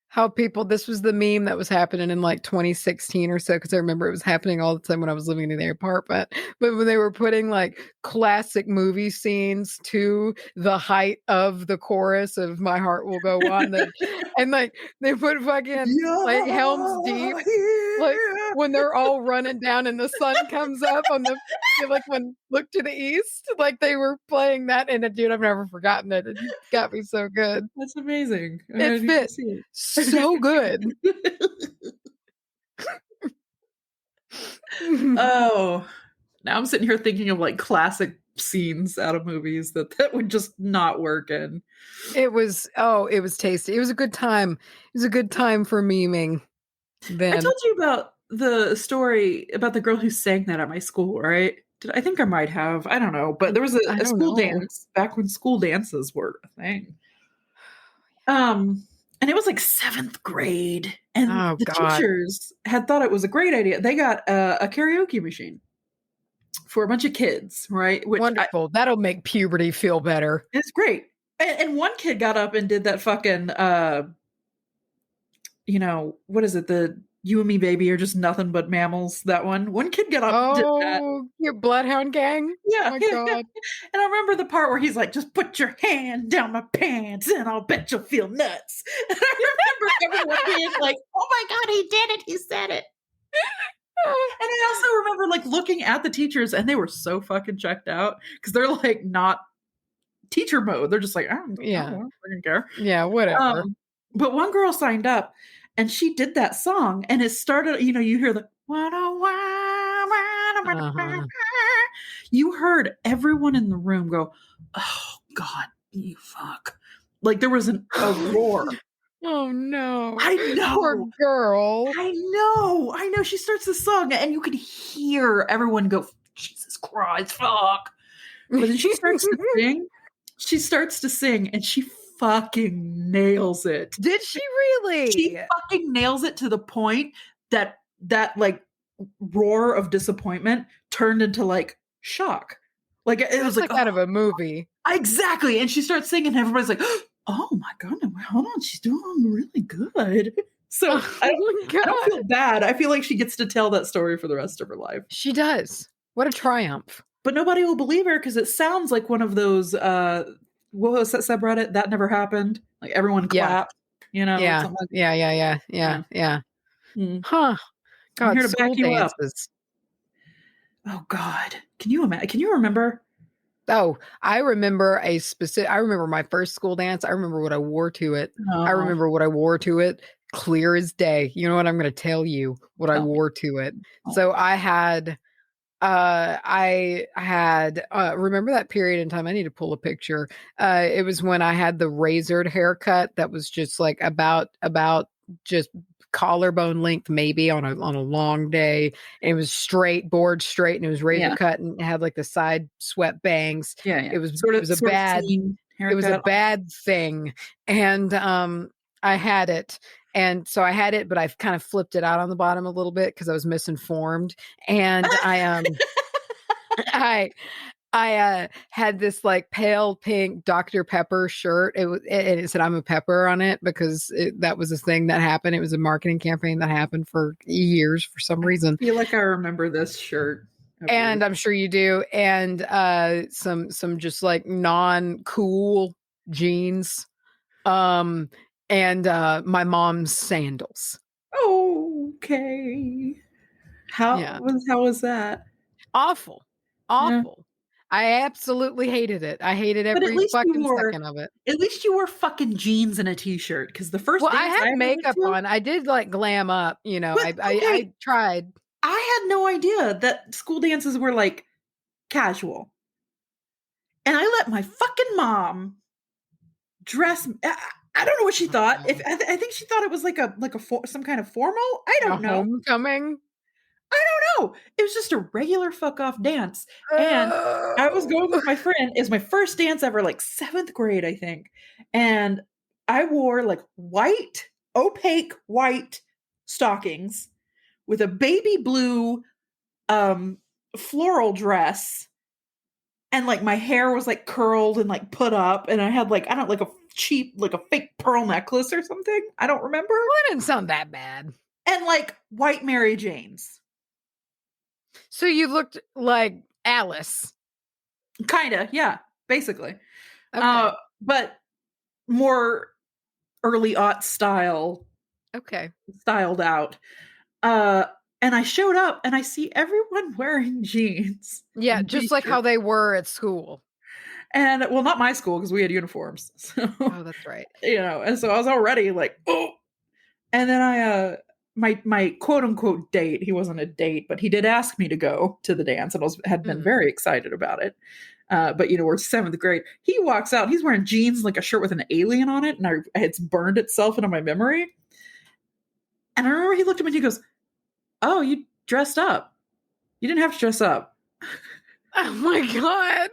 [SPEAKER 1] how this was the meme that was happening in like 2016 or so, because I remember it was happening all the time when I was living in the apartment. But when they were putting like classic movie scenes to the height of the chorus of My Heart Will Go On, and like they put fucking like Helm's Deep, like
[SPEAKER 2] Yeah.
[SPEAKER 1] when they're all running down and the sun comes up on the like when Look to the East, like they were playing that, and dude, I've never forgotten it. It got me so good.
[SPEAKER 2] That's amazing. I
[SPEAKER 1] It
[SPEAKER 2] need to
[SPEAKER 1] fit
[SPEAKER 2] see
[SPEAKER 1] so good.
[SPEAKER 2] it. Oh, now I'm sitting here thinking of like classic scenes out of movies that would just not work in.
[SPEAKER 1] It was tasty. It was a good time. It was a good time for memeing
[SPEAKER 2] I
[SPEAKER 1] then.
[SPEAKER 2] told you about the story about the girl who sang that at my school, right? I think I might have. I don't know. But there was
[SPEAKER 1] I
[SPEAKER 2] a
[SPEAKER 1] don't
[SPEAKER 2] school
[SPEAKER 1] know.
[SPEAKER 2] dance back when school dances were a thing. And it was like seventh grade, and
[SPEAKER 1] Oh
[SPEAKER 2] the
[SPEAKER 1] God.
[SPEAKER 2] teachers had thought it was a great idea. They got a karaoke machine for a bunch of kids, right?
[SPEAKER 1] Wonderful. That'll make puberty feel better.
[SPEAKER 2] It's great. And one kid got up and did that fucking what is it? The You and Me Baby are just nothing but mammals. That one. One kid got up and did that.
[SPEAKER 1] Oh, your bloodhound gang. Oh
[SPEAKER 2] Yeah,
[SPEAKER 1] my
[SPEAKER 2] yeah, yeah.
[SPEAKER 1] God.
[SPEAKER 2] And I remember the part where he's like, just put your hand down my pants and I'll bet you'll feel nuts. And I remember everyone being like, oh my God, he did it. He said it. And I also remember like looking at the teachers and they were so fucking checked out because they're like not teacher mode. They're just like, I
[SPEAKER 1] Yeah.
[SPEAKER 2] don't fucking care.
[SPEAKER 1] Yeah, whatever.
[SPEAKER 2] But one girl signed up and she did that song and it started, you hear the
[SPEAKER 1] Uh-huh.
[SPEAKER 2] you heard everyone in the room go, oh God, you fuck. Like there was a roar.
[SPEAKER 1] Oh no.
[SPEAKER 2] I
[SPEAKER 1] Poor
[SPEAKER 2] know.
[SPEAKER 1] girl.
[SPEAKER 2] I know. She starts the song and you could hear everyone go, Jesus Christ, fuck. But then she starts to sing. She starts to sing and she fucking nails it.
[SPEAKER 1] Did she
[SPEAKER 2] She
[SPEAKER 1] really?
[SPEAKER 2] fucking nails it to the point that like roar of disappointment turned into like shock. Like it was
[SPEAKER 1] That's
[SPEAKER 2] like,
[SPEAKER 1] like out of a movie.
[SPEAKER 2] exactly. And she starts singing and everybody's like, oh my God, hold on, she's doing really good. So
[SPEAKER 1] Oh my
[SPEAKER 2] I don't
[SPEAKER 1] God.
[SPEAKER 2] feel bad. I feel like she gets to tell that story for the rest of her life.
[SPEAKER 1] She does. What a triumph.
[SPEAKER 2] But nobody will believe her because it sounds like one of those what was that subreddit? That never happened. Like everyone
[SPEAKER 1] Yeah.
[SPEAKER 2] clapped,
[SPEAKER 1] Yeah.
[SPEAKER 2] something like
[SPEAKER 1] Yeah. Yeah. Yeah.
[SPEAKER 2] that.
[SPEAKER 1] Yeah. Yeah.
[SPEAKER 2] Mm.
[SPEAKER 1] Huh.
[SPEAKER 2] I'm
[SPEAKER 1] God,
[SPEAKER 2] here to back
[SPEAKER 1] school
[SPEAKER 2] you up.
[SPEAKER 1] dances.
[SPEAKER 2] Oh God. Can you imagine? Can you remember?
[SPEAKER 1] Oh, I remember my first school dance. I remember what I wore to it. I
[SPEAKER 2] Oh,
[SPEAKER 1] remember what I wore to it clear as day. You know what? I'm going to tell you what I
[SPEAKER 2] tell me.
[SPEAKER 1] wore to it.
[SPEAKER 2] Oh.
[SPEAKER 1] So I had remember that period in time. I need to pull a picture. It was when I had the razored haircut that was just like about just collarbone length, maybe on a long day. And it was straight, board straight, and it was razor
[SPEAKER 2] Yeah.
[SPEAKER 1] cut and it had like the side swept bangs.
[SPEAKER 2] Yeah. Yeah.
[SPEAKER 1] It was
[SPEAKER 2] Sort
[SPEAKER 1] it
[SPEAKER 2] of
[SPEAKER 1] was a bad
[SPEAKER 2] clean
[SPEAKER 1] it was a
[SPEAKER 2] haircut.
[SPEAKER 1] bad thing. And I had it. And so I had it, but I've kind of flipped it out on the bottom a little bit because I was misinformed. And I had this like pale pink Dr. Pepper shirt. And it said I'm a pepper on it because that was a thing that happened. It was a marketing campaign that happened for years for some reason.
[SPEAKER 2] I feel like I remember this shirt.
[SPEAKER 1] And I'm sure you do. And some just like non-cool jeans. And my mom's sandals.
[SPEAKER 2] Okay.
[SPEAKER 1] Yeah.
[SPEAKER 2] How was that?
[SPEAKER 1] Awful.
[SPEAKER 2] Yeah.
[SPEAKER 1] Awful. I absolutely hated it. I hated
[SPEAKER 2] But
[SPEAKER 1] every fucking second of it.
[SPEAKER 2] at least you wore fucking jeans and a t-shirt because the first
[SPEAKER 1] Well, I
[SPEAKER 2] dance
[SPEAKER 1] had
[SPEAKER 2] I ever went
[SPEAKER 1] makeup
[SPEAKER 2] to.
[SPEAKER 1] on. I did like glam up,
[SPEAKER 2] But okay,
[SPEAKER 1] I tried.
[SPEAKER 2] I had no idea that school dances were like casual. And I let my fucking mom dress. I don't know what she thought. If I think she thought it was like some kind of formal. I
[SPEAKER 1] A
[SPEAKER 2] don't know.
[SPEAKER 1] homecoming.
[SPEAKER 2] I don't know. It was just a regular fuck off dance. And I was going
[SPEAKER 1] Oh.
[SPEAKER 2] with my friend. It was my first dance ever, like seventh grade, I think. And I wore like opaque white stockings with a baby blue floral dress. And like my hair was like curled and like put up. And I had like, I don't like a cheap, like a fake pearl necklace or something. I don't remember.
[SPEAKER 1] That didn't sound that bad.
[SPEAKER 2] And like white Mary Janes.
[SPEAKER 1] So you looked like Alice.
[SPEAKER 2] Kinda, yeah, basically.
[SPEAKER 1] Okay.
[SPEAKER 2] But more early aught style,
[SPEAKER 1] Okay.
[SPEAKER 2] styled out. And I showed up and I see everyone wearing jeans.
[SPEAKER 1] Yeah,
[SPEAKER 2] and
[SPEAKER 1] just like
[SPEAKER 2] t-shirts.
[SPEAKER 1] how they were at school.
[SPEAKER 2] And well, not my school because we had uniforms. So
[SPEAKER 1] Oh, that's right.
[SPEAKER 2] and so I was already like, oh. And then my quote unquote date, he wasn't a date, but he did ask me to go to the dance, and had been very excited about it. But we're 7th grade. He walks out, he's wearing jeans, like a shirt with an alien on it, and it's burned itself into my memory. And I remember he looked at me and he goes, "Oh, you dressed up. You didn't have to dress up."
[SPEAKER 1] Oh my God.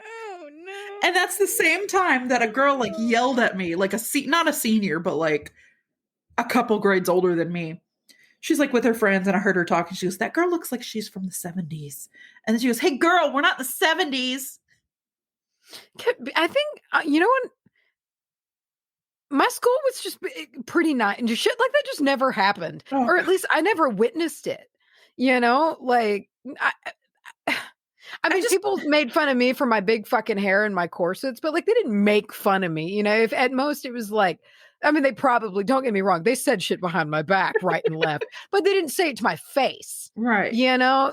[SPEAKER 1] Oh no.
[SPEAKER 2] And that's the same time that a girl like yelled at me, like not a senior, but like a couple grades older than me. She's like with her friends, and I heard her talking. She goes, "That girl looks like she's from the 70s." And then she goes, "Hey girl, we're not in the 70s.
[SPEAKER 1] I think, you know what? My school was just pretty nice, and just shit like that just never happened.
[SPEAKER 2] Oh,
[SPEAKER 1] Or at least I never witnessed it. Like, I mean, people made fun of me for my big fucking hair and my corsets, but like they didn't make fun of me. If at most it was like, I mean, they probably, don't get me wrong, they said shit behind my back, right and left, but they didn't say it to my face.
[SPEAKER 2] Right.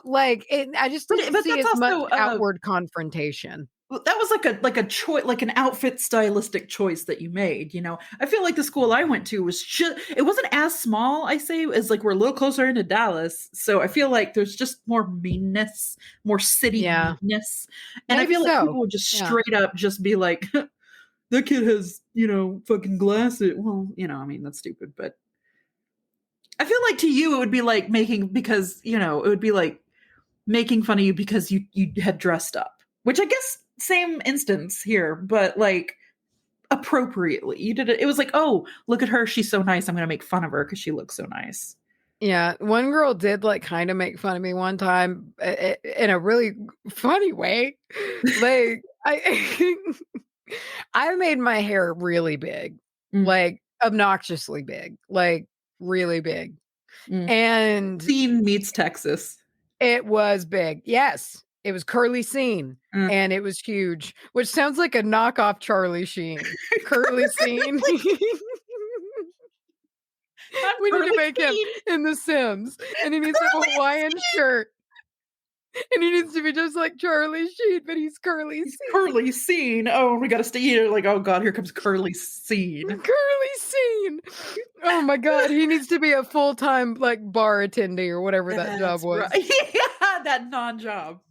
[SPEAKER 1] Like I just didn't see as much outward confrontation.
[SPEAKER 2] That was like a choice, like an outfit stylistic choice that you made. I feel like the school I went to it wasn't as small, I say, as like we're a little closer into Dallas. So I feel like there's just more meanness, more city meanness. And maybe I feel like people would just straight up just be like, "That kid has, fucking glasses." Well, I mean, that's stupid, but I feel like to you, it would be like it would be like making fun of you because you had dressed up, which I guess same instance here, but like appropriately. You did it. It was like, "Oh, look at her. She's so nice. I'm going to make fun of her because she looks so nice."
[SPEAKER 1] Yeah. One girl did like kind of make fun of me one time in a really funny way. Like I made my hair really big, like obnoxiously big, like really big. And
[SPEAKER 2] Scene meets Texas.
[SPEAKER 1] It was big. Yes. It was curly scene, and it was huge, which sounds like a knockoff Charlie Sheen. Curly scene. We need to make him in The Sims, and he needs a Hawaiian shirt. And he needs to be just like Charlie Sheen, but he's curly scene.
[SPEAKER 2] Curly scene. Oh, we gotta stay here. Like, oh God, here comes curly scene.
[SPEAKER 1] Curly scene. Oh my God, he needs to be a full-time like bar attendee or whatever that job was.
[SPEAKER 2] Right. Yeah, that non-job.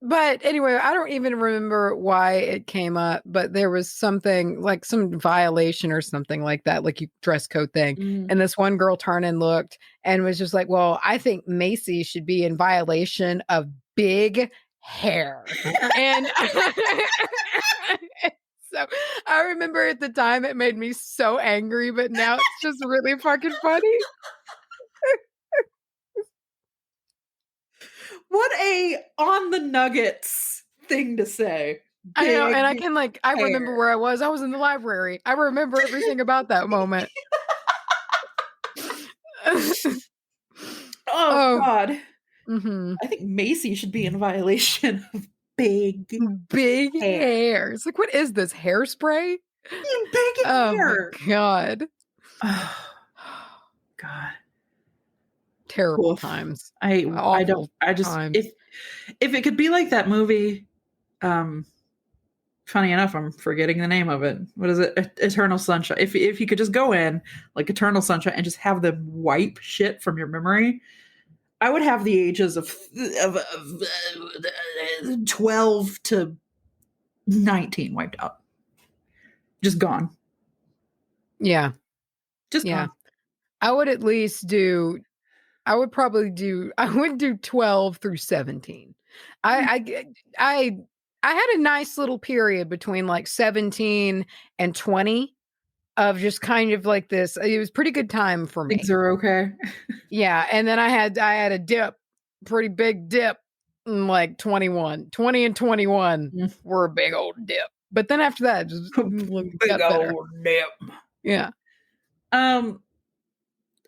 [SPEAKER 1] But anyway, I don't even remember why it came up, but there was something like some violation or something like that, like you dress code thing. And this one girl turned and looked and was just like, "Well, I think Macy should be in violation of big hair." And so I remember at the time it made me so angry, but now it's just really fucking funny.
[SPEAKER 2] What a on the nuggets thing to say.
[SPEAKER 1] I know, and I remember where I was. I was in the library. I remember everything about that moment.
[SPEAKER 2] Oh God.
[SPEAKER 1] Mm-hmm.
[SPEAKER 2] I think Macy should be in violation of big
[SPEAKER 1] hair. It's like, what is this, hairspray?
[SPEAKER 2] Big hair.
[SPEAKER 1] My God.
[SPEAKER 2] Oh, God.
[SPEAKER 1] Terrible times.
[SPEAKER 2] Times. If it could be like that movie, funny enough, I'm forgetting the name of it. What is it? Eternal Sunshine. If you could just go in like Eternal Sunshine and just have them wipe shit from your memory, I would have the ages of 12 to 19 wiped out. Just gone.
[SPEAKER 1] Yeah.
[SPEAKER 2] Just gone.
[SPEAKER 1] I would do 12 through 17. I had a nice little period between like 17 and 20 of just kind of like this. It was pretty good time for me.
[SPEAKER 2] Things are okay.
[SPEAKER 1] Yeah. And then I had a dip, pretty big dip in like 21. 20 and 21 were a big old dip. But then after that, just
[SPEAKER 2] big old dip.
[SPEAKER 1] Yeah.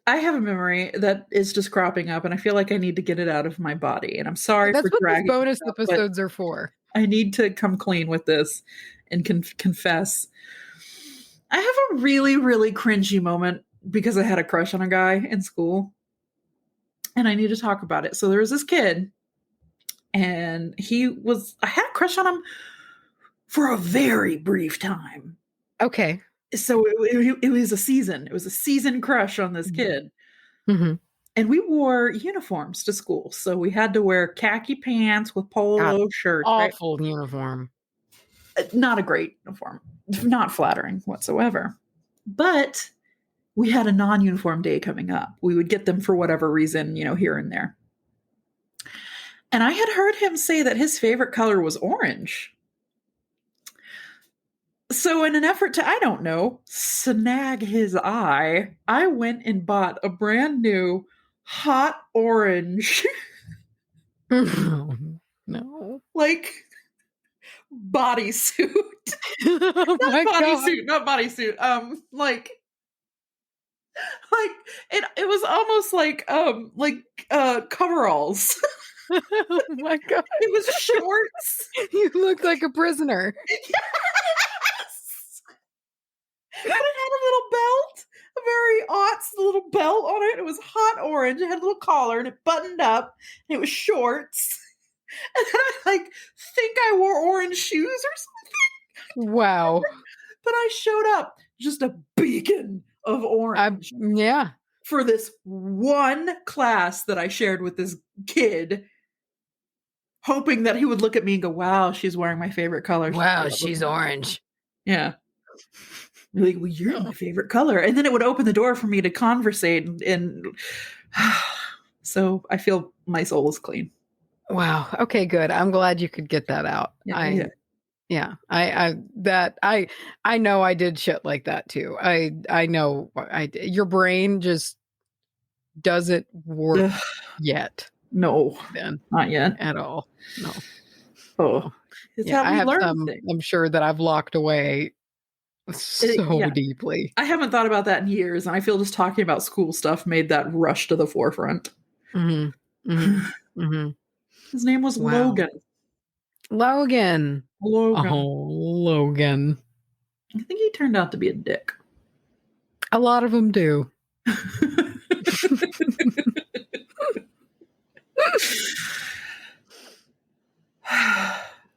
[SPEAKER 2] I have a memory that is just cropping up, and I feel like I need to get it out of my body. And I'm sorry
[SPEAKER 1] That's
[SPEAKER 2] for dragging.
[SPEAKER 1] That's what these bonus episodes are for.
[SPEAKER 2] I need to come clean with this and confess. I have a really, really cringy moment because I had a crush on a guy in school, and I need to talk about it. So there was this kid, and I had a crush on him for a very brief time.
[SPEAKER 1] Okay.
[SPEAKER 2] So it was a season. It was a season crush on this kid.
[SPEAKER 1] Mm-hmm.
[SPEAKER 2] And we wore uniforms to school. So we had to wear khaki pants with
[SPEAKER 1] God,
[SPEAKER 2] polo shirts, right?
[SPEAKER 1] awful uniform.
[SPEAKER 2] Not a great uniform, not flattering whatsoever. But we had a non-uniform day coming up. We would get them for whatever reason, here and there. And I had heard him say that his favorite color was orange. So in an effort to, I don't know, snag his eye, I went and bought a brand new hot orange,
[SPEAKER 1] No.
[SPEAKER 2] like bodysuit.
[SPEAKER 1] Oh my God.
[SPEAKER 2] Not bodysuit. Like it was almost like coveralls.
[SPEAKER 1] Oh my God.
[SPEAKER 2] It was shorts.
[SPEAKER 1] You look like a prisoner.
[SPEAKER 2] Yes. But it had a little belt, a very aughts little belt on it. It was hot orange. It had a little collar and it buttoned up. And it was shorts. And then I think I wore orange shoes or something.
[SPEAKER 1] Wow.
[SPEAKER 2] But I showed up just a beacon of orange.
[SPEAKER 1] Yeah.
[SPEAKER 2] For this one class that I shared with this kid, hoping that he would look at me and go, wow, she's wearing my favorite color.
[SPEAKER 1] Wow, she's orange.
[SPEAKER 2] Yeah. Like, well, you're my favorite color. And then it would open the door for me to conversate. And so I feel my soul is clean.
[SPEAKER 1] Wow. Okay, good. I'm glad you could get that out. I know I did shit like that too. I know your brain just doesn't work yet.
[SPEAKER 2] No,
[SPEAKER 1] then
[SPEAKER 2] not yet
[SPEAKER 1] at all. No.
[SPEAKER 2] Oh,
[SPEAKER 1] yeah, I have some. I'm sure that I've locked away so deeply.
[SPEAKER 2] I haven't thought about that in years, and I feel just talking about school stuff made that rush to the forefront.
[SPEAKER 1] Mm-hmm. Mm-hmm. Mm-hmm.
[SPEAKER 2] His name was Logan.
[SPEAKER 1] Logan.
[SPEAKER 2] Logan.
[SPEAKER 1] Oh, Logan.
[SPEAKER 2] I think he turned out to be a dick.
[SPEAKER 1] A lot of them do.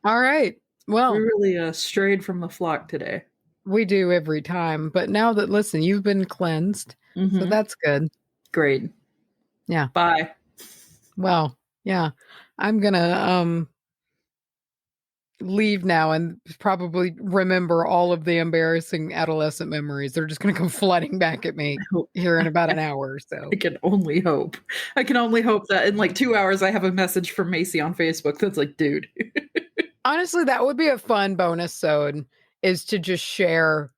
[SPEAKER 1] All right. Well,
[SPEAKER 2] we really strayed from the flock today.
[SPEAKER 1] We do every time. But now that, listen, you've been cleansed. Mm-hmm. So that's good.
[SPEAKER 2] Great.
[SPEAKER 1] Yeah.
[SPEAKER 2] Bye.
[SPEAKER 1] Well, yeah. I'm going to leave now and probably remember all of the embarrassing adolescent memories. They're just going to come flooding back at me here in about an hour or so.
[SPEAKER 2] I can only hope. I can only hope that in 2 hours I have a message from Macy on Facebook that's like, dude.
[SPEAKER 1] Honestly, that would be a fun bonus sode, is to just share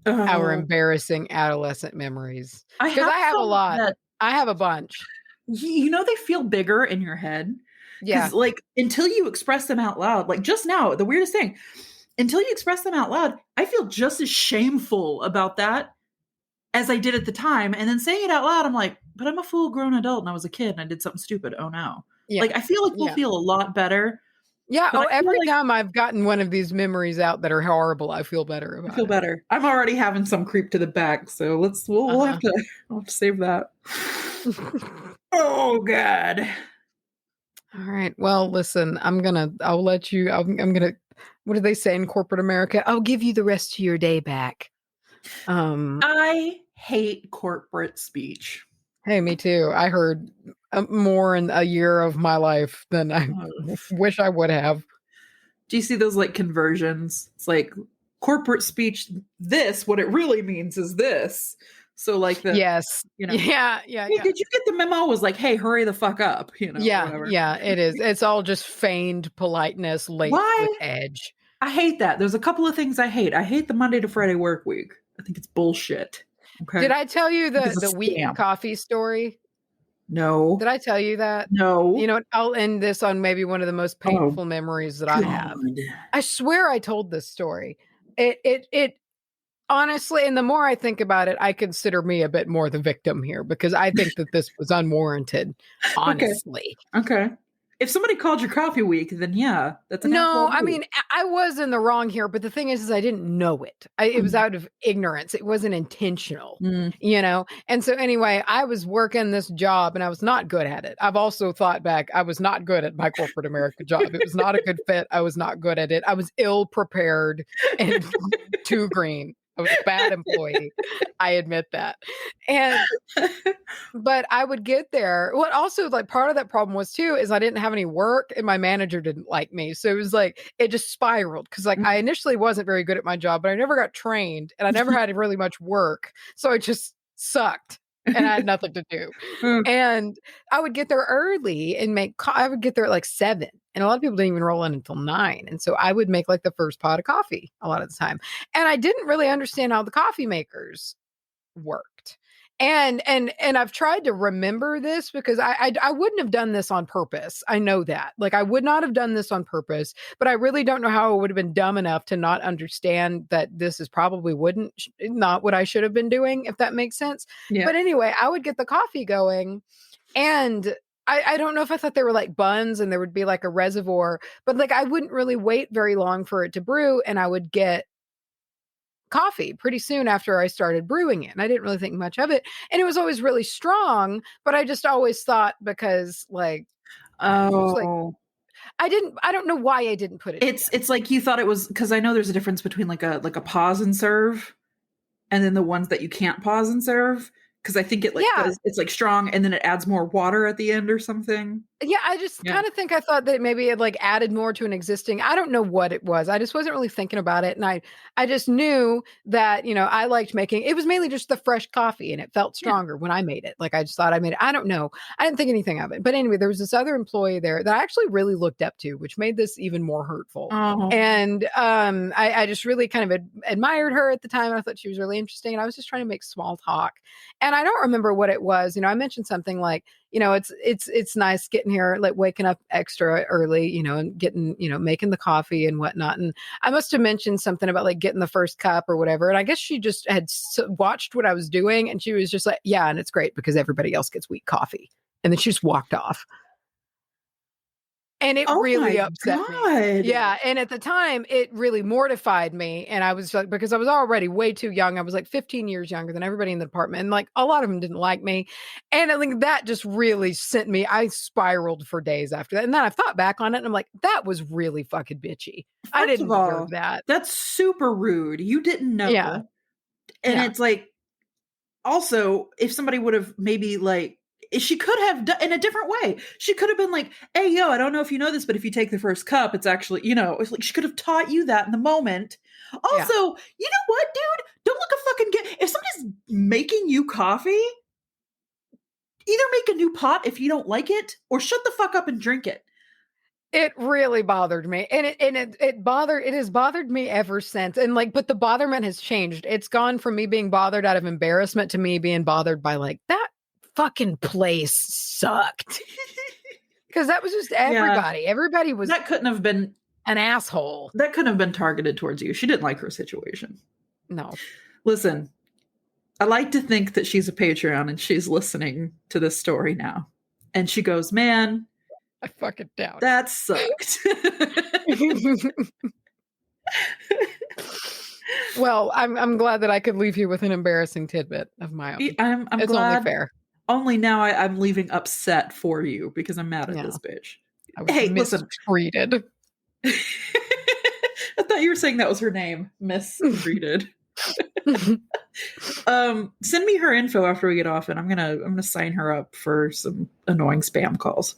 [SPEAKER 1] our embarrassing adolescent memories. Because I have a lot. I have a bunch.
[SPEAKER 2] They feel bigger in your head.
[SPEAKER 1] Yeah.
[SPEAKER 2] Until you express them out loud, just now, the weirdest thing, until you express them out loud, I feel just as shameful about that as I did at the time. And then saying it out loud, I'm like, but I'm a full grown adult and I was a kid and I did something stupid. Oh no. Yeah. I feel like we'll feel a lot better.
[SPEAKER 1] Yeah. Every time I've gotten one of these memories out that are horrible, I feel better about it.
[SPEAKER 2] I feel better. I'm already having some creep to the back. So we'll have to save that. Oh God.
[SPEAKER 1] All right. Well, listen, I'll let you, I'm going to, what do they say in corporate America? I'll give you the rest of your day back.
[SPEAKER 2] I hate corporate speech.
[SPEAKER 1] Hey, me too. I heard more in a year of my life than I wish I would have.
[SPEAKER 2] Do you see those conversions? It's corporate speech, what it really means is this. So
[SPEAKER 1] yes, yeah.
[SPEAKER 2] Hey, did you get the memo? Was hey, hurry the fuck up,
[SPEAKER 1] Yeah, it is. It's all just feigned politeness, laced with edge.
[SPEAKER 2] I hate that. There's a couple of things I hate. I hate the Monday to Friday work week. I think it's bullshit. Okay.
[SPEAKER 1] Did I tell you the wheat coffee story?
[SPEAKER 2] No.
[SPEAKER 1] Did I tell you that?
[SPEAKER 2] No.
[SPEAKER 1] You know what? I'll end this on maybe one of the most painful memories that I have. I swear I told this story. It honestly, and the more I think about it, I consider me a bit more the victim here because I think that this was unwarranted, honestly.
[SPEAKER 2] Okay. If somebody called you coffee week, then yeah, that's
[SPEAKER 1] no. I mean, I was in the wrong here, but the thing is I didn't know it. It was out of ignorance. It wasn't intentional, And so anyway, I was working this job and I was not good at it. I've also thought back, I was not good at my corporate America job. It was not a good fit. I was not good at it. I was ill prepared and too green. I was a bad employee. I admit that. And but I would get there. What also like part of that problem was too is I didn't have any work and my manager didn't like me. So it was like it just spiraled because like I initially wasn't very good at my job, but I never got trained and I never had really much work. So it just sucked. And I had nothing to do. And I would get there early and I would get there at like 7. And a lot of people didn't even roll in until 9. And so I would make like the first pot of coffee a lot of the time. And I didn't really understand how the coffee makers worked. And I've tried to remember this because I wouldn't have done this on purpose. I know that. Like I would not have done this on purpose, but I really don't know how I would have been dumb enough to not understand that this is probably not what I should have been doing, if that makes sense. Yeah. But anyway, I would get the coffee going and I don't know if I thought they were like buns and there would be like a reservoir, but like I wouldn't really wait very long for it to brew and I would get coffee pretty soon after I started brewing it. And I didn't really think much of it. And it was always really strong, but I just always thought because like, I don't know why I didn't put it.
[SPEAKER 2] It's like you thought it was because I know there's a difference between like a pause and serve and then the ones that you can't pause and serve. Because I think it's like strong and then it adds more water at the end or something.
[SPEAKER 1] Yeah, I just kind of think I thought that maybe it like added more to an existing. I don't know what it was. I just wasn't really thinking about it. And I just knew that, I liked making it was mainly just the fresh coffee and it felt stronger when I made it. Like I just thought I made it. I don't know. I didn't think anything of it. But anyway, there was this other employee there that I actually really looked up to, which made this even more hurtful. Oh. And I just really kind of admired her at the time. I thought she was really interesting. And I was just trying to make small talk. And I don't remember what it was. I mentioned something like, it's nice getting here, like waking up extra early, and getting, making the coffee and whatnot. And I must have mentioned something about like getting the first cup or whatever. And I guess she just had watched what I was doing. And she was just like, yeah, and it's great because everybody else gets weak coffee. And then she just walked off. And it really upset me. Yeah. And at the time, it really mortified me. And I was like, because I was already way too young. I was like 15 years younger than everybody in the department. And like a lot of them didn't like me. And I think that just really I spiraled for days after that. And then I've thought back on it and I'm like, that was really fucking bitchy. I didn't deserve that.
[SPEAKER 2] That's super rude. You didn't know. Yeah. And it's like, also, if somebody would have maybe like, she could have done in a different way. She could have been like, hey, yo, I don't know if you know this, but if you take the first cup, it's actually, it's like she could have taught you that in the moment. Also, you know what, dude? Don't look a fucking if somebody's making you coffee, either make a new pot if you don't like it or shut the fuck up and drink it.
[SPEAKER 1] It really bothered me. And it has bothered me ever since. And like, but the botherment has changed. It's gone from me being bothered out of embarrassment to me being bothered by like that fucking place sucked. Because that was just everybody. Yeah. Everybody was.
[SPEAKER 2] That couldn't have been
[SPEAKER 1] an asshole.
[SPEAKER 2] That couldn't have been targeted towards you. She didn't like her situation.
[SPEAKER 1] No.
[SPEAKER 2] Listen, I like to think that she's a Patreon and she's listening to this story now. And she goes, man,
[SPEAKER 1] I fucking doubt
[SPEAKER 2] that sucked.
[SPEAKER 1] Well, I'm glad that I could leave you with an embarrassing tidbit of my own.
[SPEAKER 2] I'm
[SPEAKER 1] it's
[SPEAKER 2] glad.
[SPEAKER 1] Only fair.
[SPEAKER 2] Only now I'm leaving upset for you because I'm mad at this bitch.
[SPEAKER 1] I was mistreated.
[SPEAKER 2] I thought you were saying that was her name, mistreated. Send me her info after we get off, and I'm gonna sign her up for some annoying spam calls.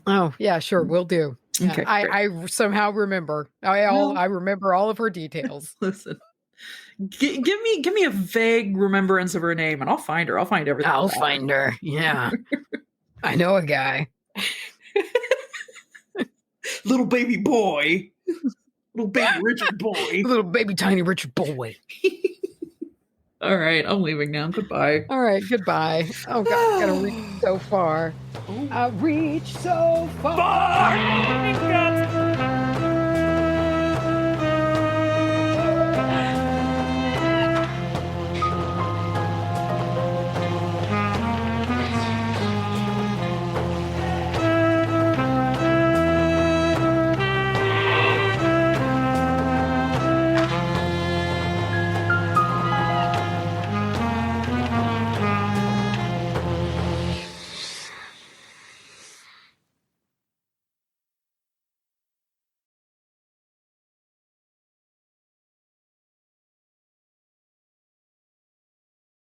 [SPEAKER 1] Oh yeah, sure, we'll do. Okay, I somehow remember. I remember all of her details.
[SPEAKER 2] Listen, give me a vague remembrance of her name, and I'll find her. I'll find everything.
[SPEAKER 1] I'll find her. Yeah, I know a guy.
[SPEAKER 2] Little baby boy, little baby Richard boy,
[SPEAKER 1] little baby tiny Richard boy.
[SPEAKER 2] All right, I'm leaving now. Goodbye.
[SPEAKER 1] All right, goodbye. Oh God, I gotta reach so far. I reach so far.